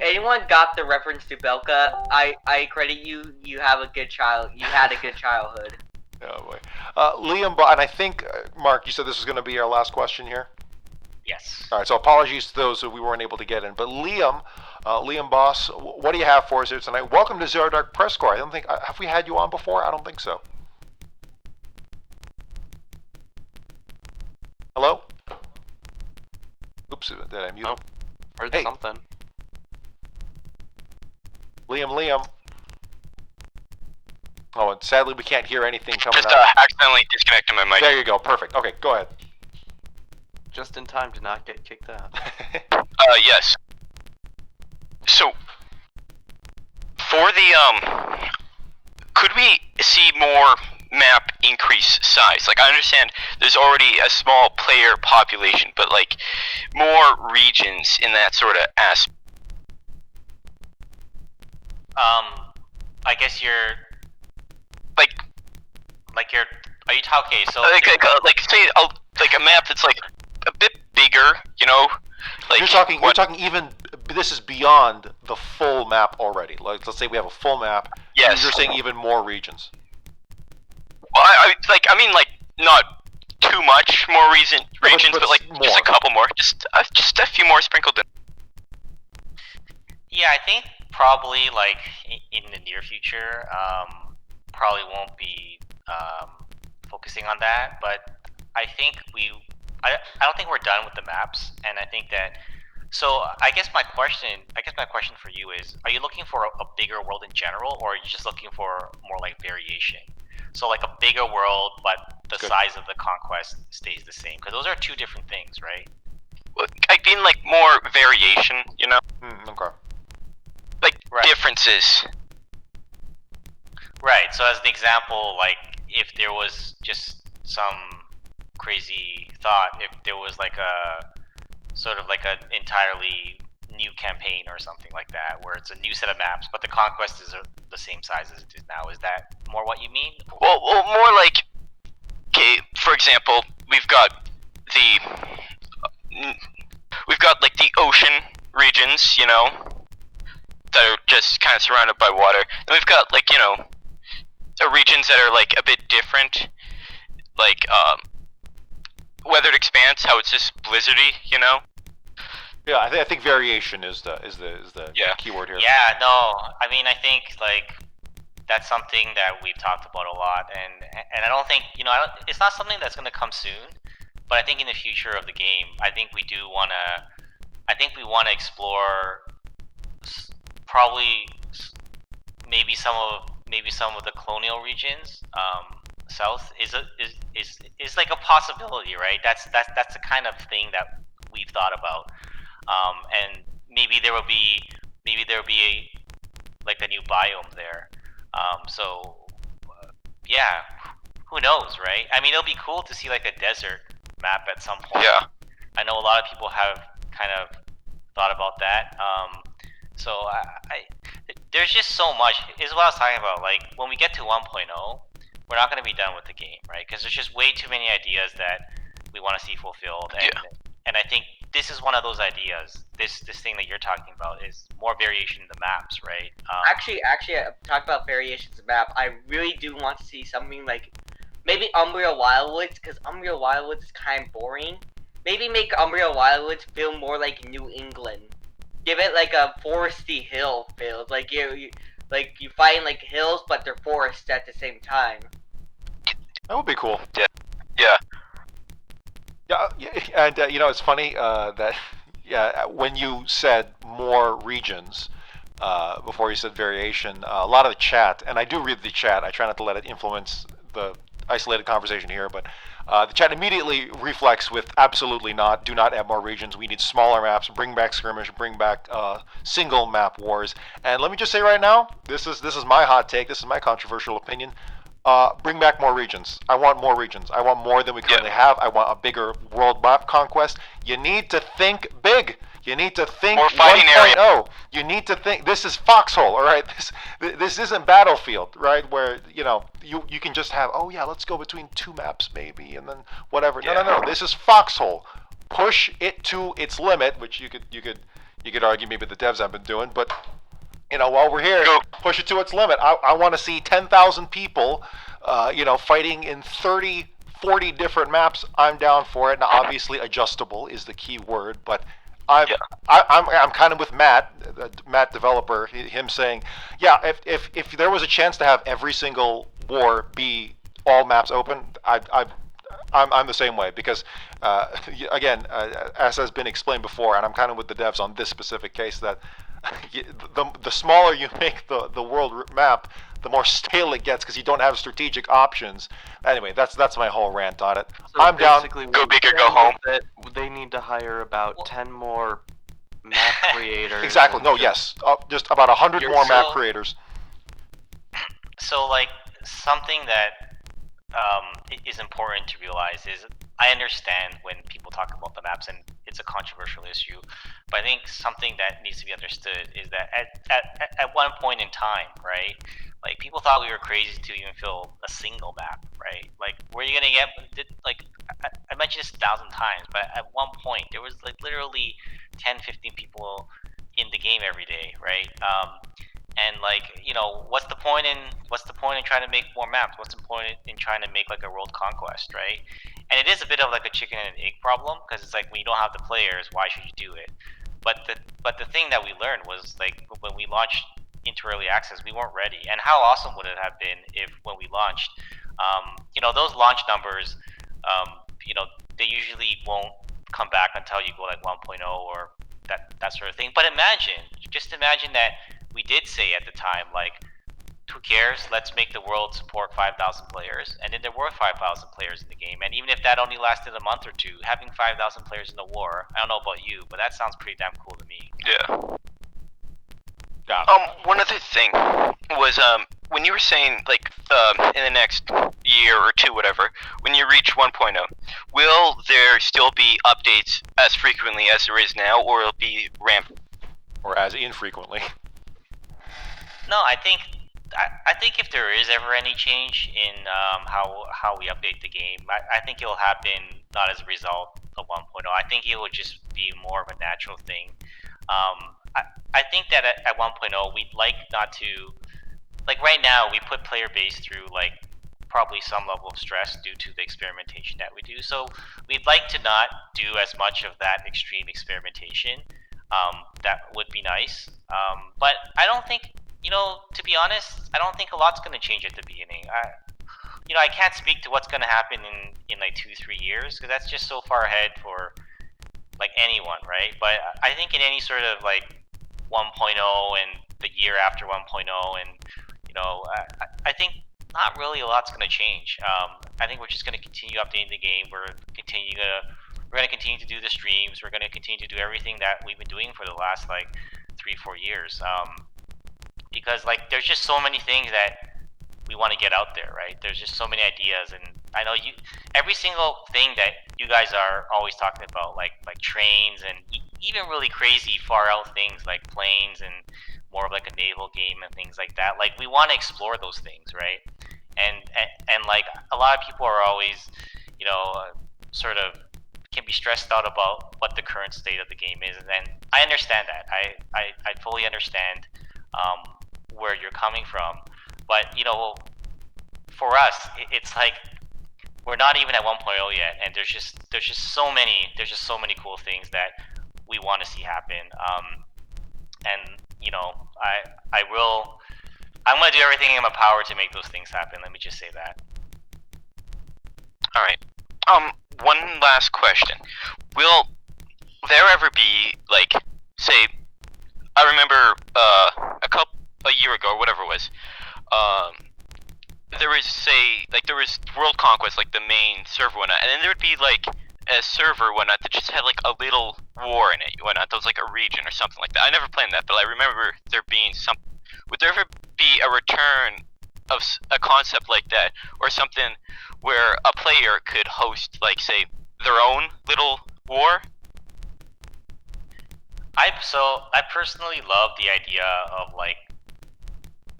Anyone got the reference to Belka? I credit you. You have a good child. You had a good childhood. Oh boy. Liam, and I think Mark, you said this is going to be our last question here. Yes. All right. So apologies to those that we weren't able to get in, but Liam Boss, what do you have for us here tonight? Welcome to Zero Dark PressCorps. I don't think have we had you on before? I don't think so. Hello? Oops, did I mute him? Heard something. Liam. Oh, and sadly we can't hear anything coming Just out. accidentally disconnected my mic. There you go. Perfect. Okay, go ahead. Just in time to not get kicked out. Yes. So, for the, could we see more map increase size? Like, I understand there's already a small player population, but, like, more regions in that sort of aspect. I guess you're... Are you talking? Okay, so... Like, say, like a map that's, like, a bit bigger, you know? Like, you're talking even, this is beyond the full map already. Like, let's say we have a full map. Yes. You're saying even more regions. Well, I mean, not too much more regions, but like, more. just a couple more. Just a few more sprinkled in. Yeah, I think probably, like, in the near future, probably won't be focusing on that, but I think I don't think we're done with the maps, and I think that, so I guess my question for you is, are you looking for a bigger world in general, or are you just looking for more like variation? So like a bigger world, but the size of the conquest stays the same, because those are two different things, right? Well, I mean, like, more variation, you know? Okay. Like, differences. Right, so as an example, like, if there was just some crazy thought, if there was like a sort of like an entirely new campaign or something like that, where it's a new set of maps, but the conquest is the same size as it is now, is that more what you mean? Well, more like, okay, for example, we've got like the ocean regions, you know, that are just kind of surrounded by water. And we've got, like, you know, the regions that are like a bit different, like Weathered Expanse, how it's just blizzardy, you know. Yeah, I think variation is the keyword here. Yeah, no, I mean, I think like that's something that we've talked about a lot, and I don't think, you know, it's not something that's going to come soon, but I think in the future of the game, I think we want to explore probably maybe some of the colonial regions. South is like a possibility, right? That's the kind of thing that we've thought about, and maybe there will be like a new biome there. Yeah, who knows, right? I mean, it'll be cool to see like a desert map at some point. Yeah. I know a lot of people have kind of thought about that. So there's just so much. Is what I was talking about. Like, when we get to 1.0, we're not going to be done with the game, right? Because there's just way too many ideas that we want to see fulfilled, and I think this is one of those ideas. This thing that you're talking about is more variation in the maps, right? Actually, talk about variations of map. I really do want to see something like maybe Umbreal Wildwoods, because Umbreal Wildwoods is kind of boring. maybe make Umbria Wildwoods feel more like New England. Give it like a foresty hill feel. Like you find like hills, but they're forests at the same time. That would be cool. Yeah. Yeah, and it's funny that when you said more regions before you said variation, a lot of the chat, and I do read the chat. I try not to let it influence the isolated conversation here, but the chat immediately reflects with absolutely not. Do not add more regions. We need smaller maps. Bring back skirmish. Bring back single map wars. And let me just say right now, this is my hot take. This is my controversial opinion. Bring back more regions. I want more regions. I want more than we currently have. I want a bigger world map conquest. You need to think big. You need to think 1.0. You need to think. This is Foxhole, all right. This isn't Battlefield, right? Where you can just have let's go between two maps maybe, and then whatever. No. This is Foxhole. Push it to its limit, which you could argue maybe the devs have been doing, but. While we're here, push it to its limit. I want to see 10,000 people, fighting in 30, 40 different maps. I'm down for it. Now, obviously, adjustable is the key word, but I'm kind of with Matt developer, him saying, if there was a chance to have every single war be all maps open, I'm the same way because, again, as has been explained before, and I'm kind of with the devs on this specific case that. The smaller you make the world map, the more stale it gets because you don't have strategic options. Anyway, that's my whole rant on it. So I'm down. Go big or go home. That they need to hire about 10 more map creators. Exactly. No, yes. Just about 100 more map creators. So, like, something that is important to realize is I understand when people talk about the maps and it's a controversial issue, but I think something that needs to be understood is that at one point in time, right, like people thought we were crazy to even fill a single map, right? Like, where are you gonna get, like, I mentioned this 1,000 times, but at one point there was like literally 10, 15 people in the game every day, right? And like, what's the point in trying to make more maps? What's the point in trying to make like a world conquest, right? And it is a bit of like a chicken and an egg problem because it's like when you don't have the players, why should you do it? But the thing that we learned was like when we launched into early access, we weren't ready. And how awesome would it have been if when we launched, those launch numbers, they usually won't come back until you go like 1.0 or that sort of thing. But just imagine that we did say at the time, like, who cares? Let's make the world support 5,000 players. And then there were 5,000 players in the game. And even if that only lasted a month or two, having 5,000 players in the war, I don't know about you, but that sounds pretty damn cool to me. Yeah. Yeah. One other thing was, when you were saying, like, in the next year or two, whatever, when you reach 1.0, will there still be updates as frequently as there is now, or will it be ramped? Or as infrequently? No, I think if there is ever any change in how we update the game, I think it will happen not as a result of 1.0. I think it will just be more of a natural thing. I think that at 1.0 we'd like not to, like right now we put player base through like probably some level of stress due to the experimentation that we do. So we'd like to not do as much of that extreme experimentation. That would be nice. But I don't think, to be honest, I don't think a lot's going to change at the beginning. I can't speak to what's going to happen in like 2-3 years because that's just so far ahead for like anyone, right? But I think in any sort of like 1.0 and the year after 1.0 and, I think not really a lot's going to change. I think we're just going to continue updating the game. We're going to continue to do the streams. We're going to continue to do everything that we've been doing for the last like 3-4 years. Because like there's just so many things that we want to get out there, right? There's just so many ideas, and I know every single thing that you guys are always talking about, like trains and even really crazy far out things like planes and more of like a naval game and things like that. Like we want to explore those things, right? And like a lot of people are always, sort of can be stressed out about what the current state of the game is, and I understand that. I fully understand where you're coming from, but for us, it's like we're not even at 1.0 yet, and there's just so many cool things that we want to see happen. And you know, I'm gonna do everything in my power to make those things happen. Let me just say that. All right. One last question. Will there ever be, like, say, I remember a year ago, or whatever it was, there was World Conquest, like the main server and whatnot, and then there would be like a server whatnot that just had like a little war in it whatnot. That was like a region or something like that. I never played that, but I remember there being some. Would there ever be a return of a concept like that, or something where a player could host, like, say, their own little war? I personally love the idea of like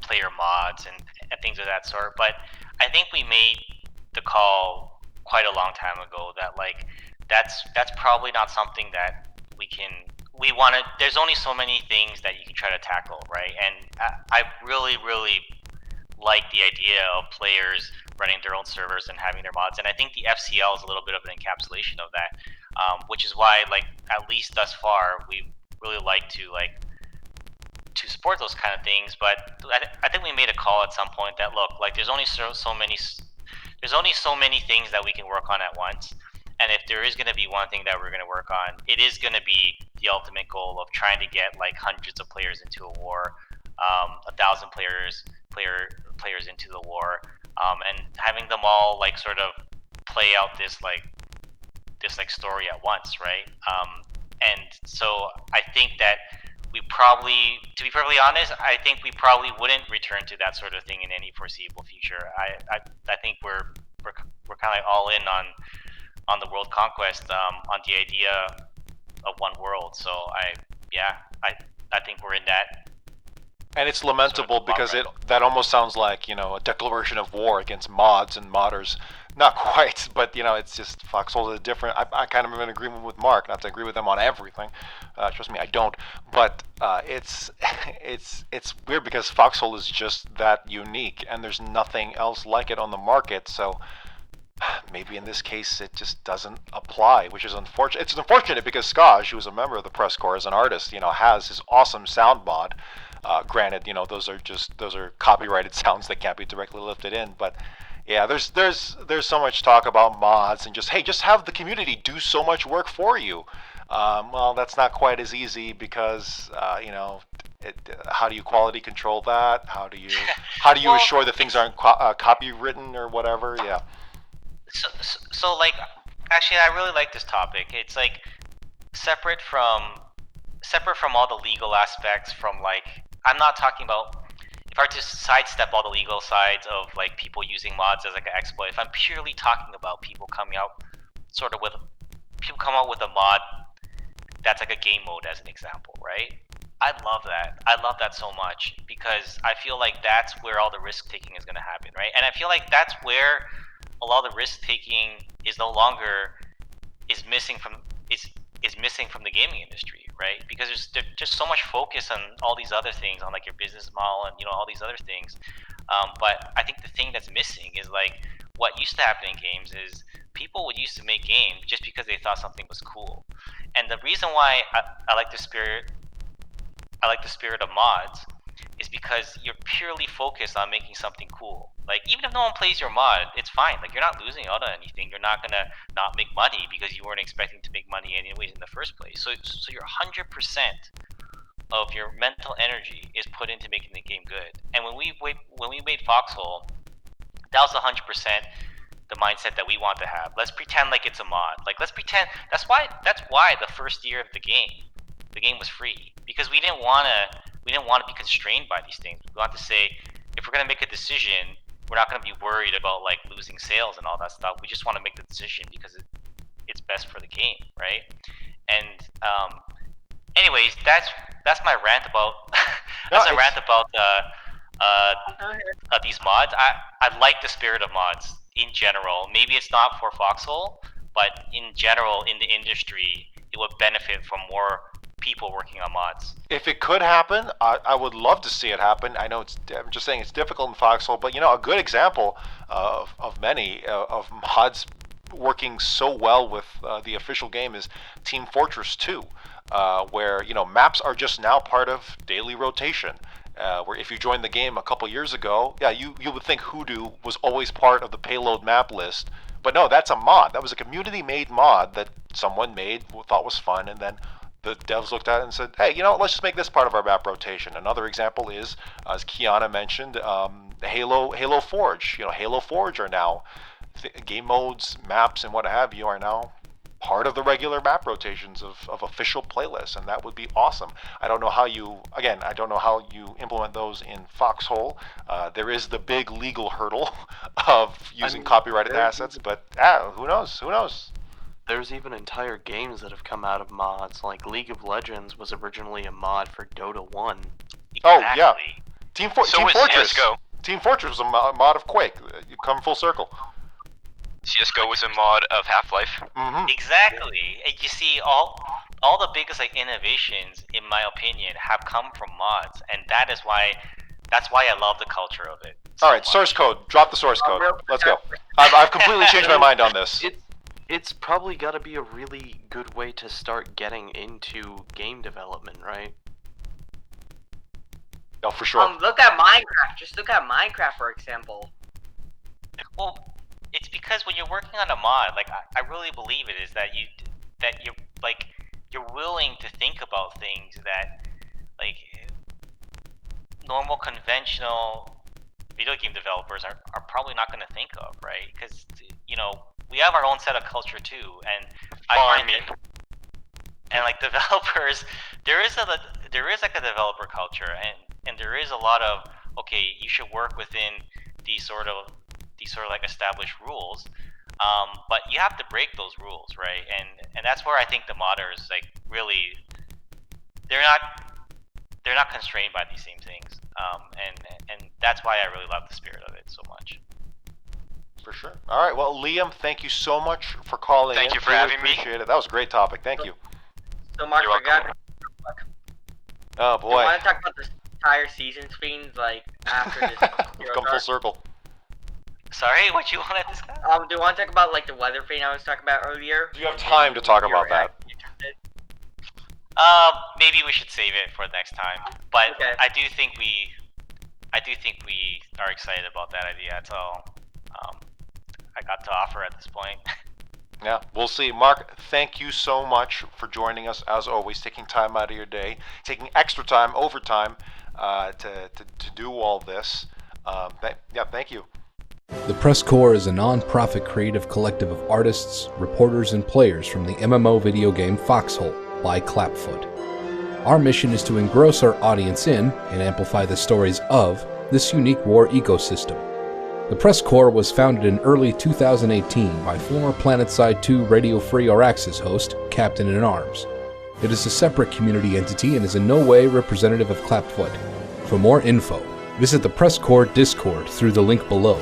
player mods and things of that sort, but I think we made the call quite a long time ago that like that's probably not something that we want to. There's only so many things that you can try to tackle, right? And I really like the idea of players running their own servers and having their mods, and I think the FCL is a little bit of an encapsulation of that, which is why, like, at least thus far, we really like to support those kind of things. But I think we made a call at some point that, look, like, there's only so many things that we can work on at once, and if there is going to be one thing that we're going to work on, it is going to be the ultimate goal of trying to get like hundreds of players into a war, 1,000 players into the war, and having them all like sort of play out this story at once, right? And so I think that we probably, to be perfectly honest, I think we probably wouldn't return to that sort of thing in any foreseeable future. I think we're kind of all in on the world conquest, on the idea of one world. So I think we're in that. And it's lamentable because that almost sounds like, you know, a declaration of war against mods and modders. Not quite, but, you know, it's just Foxhole is different. I kind of am in agreement with Mark, not to agree with him on everything. Trust me, I don't. But it's weird because Foxhole is just that unique, and there's nothing else like it on the market. So maybe in this case it just doesn't apply, which is unfortunate. It's unfortunate because Skaj, who is a member of the PressCorps as an artist, you know, has his awesome sound mod. Granted, you know, those are copyrighted sounds that can't be directly lifted in, but yeah, there's so much talk about mods and just have the community do so much work for you. Well, that's not quite as easy because you know, how do you quality control that? How do you well, assure that things aren't copywritten or whatever? Yeah. So like, actually, I really like this topic. It's like separate from all the legal aspects. From like, I'm not talking about, if I were to sidestep all the legal sides of like people using mods as like an exploit. If I'm purely talking about people coming out with a mod that's like a game mode as an example, right? I love that. I love that so much because I feel like that's where all the risk taking is going to happen, right? And I feel like that's where a lot of the risk taking is missing from the gaming industry, right? Because there's just so much focus on all these other things, on like your business model and, you know, all these other things. But I think the thing that's missing is like what used to happen in games is people would used to make games just because they thought something was cool. And the reason why I like the spirit of mods is because you're purely focused on making something cool. Like, even if no one plays your mod, it's fine. Like, you're not losing out on anything. You're not gonna not make money because you weren't expecting to make money anyways in the first place. So your 100% of your mental energy is put into making the game good. And when we made Foxhole, that was 100% the mindset that we want to have. Let's pretend like it's a mod. Like, let's pretend. That's why the first year of the game was free, because we didn't want to be constrained by these things. We want to say, if we're going to make a decision, we're not going to be worried about like losing sales and all that stuff. We just want to make the decision because it's best for the game, right? And anyways, that's my rant about rant about these mods. I like the spirit of mods in general. Maybe it's not for Foxhole, but in general in the industry, it would benefit from more people working on mods. If it could happen, I would love to see it happen. I know I'm just saying it's difficult in Foxhole, but a good example of many of mods working so well with the official game is Team Fortress 2, where maps are just now part of daily rotation. Where if you joined the game a couple years ago, you would think Hoodoo was always part of the payload map list, but no, that's a mod. That was a community-made mod that someone made, thought was fun, and then the devs looked at it and said, hey, let's just make this part of our map rotation. Another example is, as Kiana mentioned, Halo Forge. Halo Forge are now game modes, maps, and what have you are now part of the regular map rotations of official playlists, and that would be awesome. I don't know how you implement those in Foxhole. There is the big legal hurdle of using copyrighted assets, but who knows? There's even entire games that have come out of mods, like League of Legends was originally a mod for Dota 1. Exactly. Oh, yeah. Team Fortress. CSGO. Team Fortress was a mod of Quake. You come full circle. CSGO was a mod of Half-Life. Mm-hmm. Exactly. And you see, all the biggest innovations, in my opinion, have come from mods, and that's why I love the culture of it. All right, source code. Drop the source code. Let's go. I've completely changed my mind on this. It's probably got to be a really good way to start getting into game development, right? No, for sure. Look at Minecraft. Just look at Minecraft, for example. Well, it's because when you're working on a mod, I really believe it is that you're willing to think about things that normal conventional video game developers are probably not going to think of, right? Because we have our own set of culture too, and developers, there is a developer culture, and there is a lot of, okay, you should work within these sort of established rules, but you have to break those rules, right? And that's where I think the modders really, they're not constrained by these same things, and that's why I really love the spirit of it so much. For sure. All right. Well, Liam, thank you so much for calling in. Thank you for having me. Appreciate it. That was a great topic. Thank you. So, Mark, You're welcome. Oh boy. Do you want to talk about the entire season screens after this? Come full circle. Sorry, what you want to discuss? Do you want to talk about the weather thing I was talking about earlier? Do you have time to talk about that? Maybe we should save it for next time. But okay. I do think we are excited about that idea. That's all I got to offer at this point. Yeah, we'll see. Mark, thank you so much for joining us, as always, taking time out of your day, taking extra time, overtime, to do all this. Thank you. The PressCorps is a non-profit creative collective of artists, reporters, and players from the MMO video game Foxhole by Clapfoot. Our mission is to engross our audience in and amplify the stories of this unique war ecosystem. The PressCorps was founded in early 2018 by former PlanetSide 2 Radio Free Araxis host, Captain-in-Arms. It is a separate community entity and is in no way representative of Clapfoot. For more info, visit the PressCorps Discord through the link below.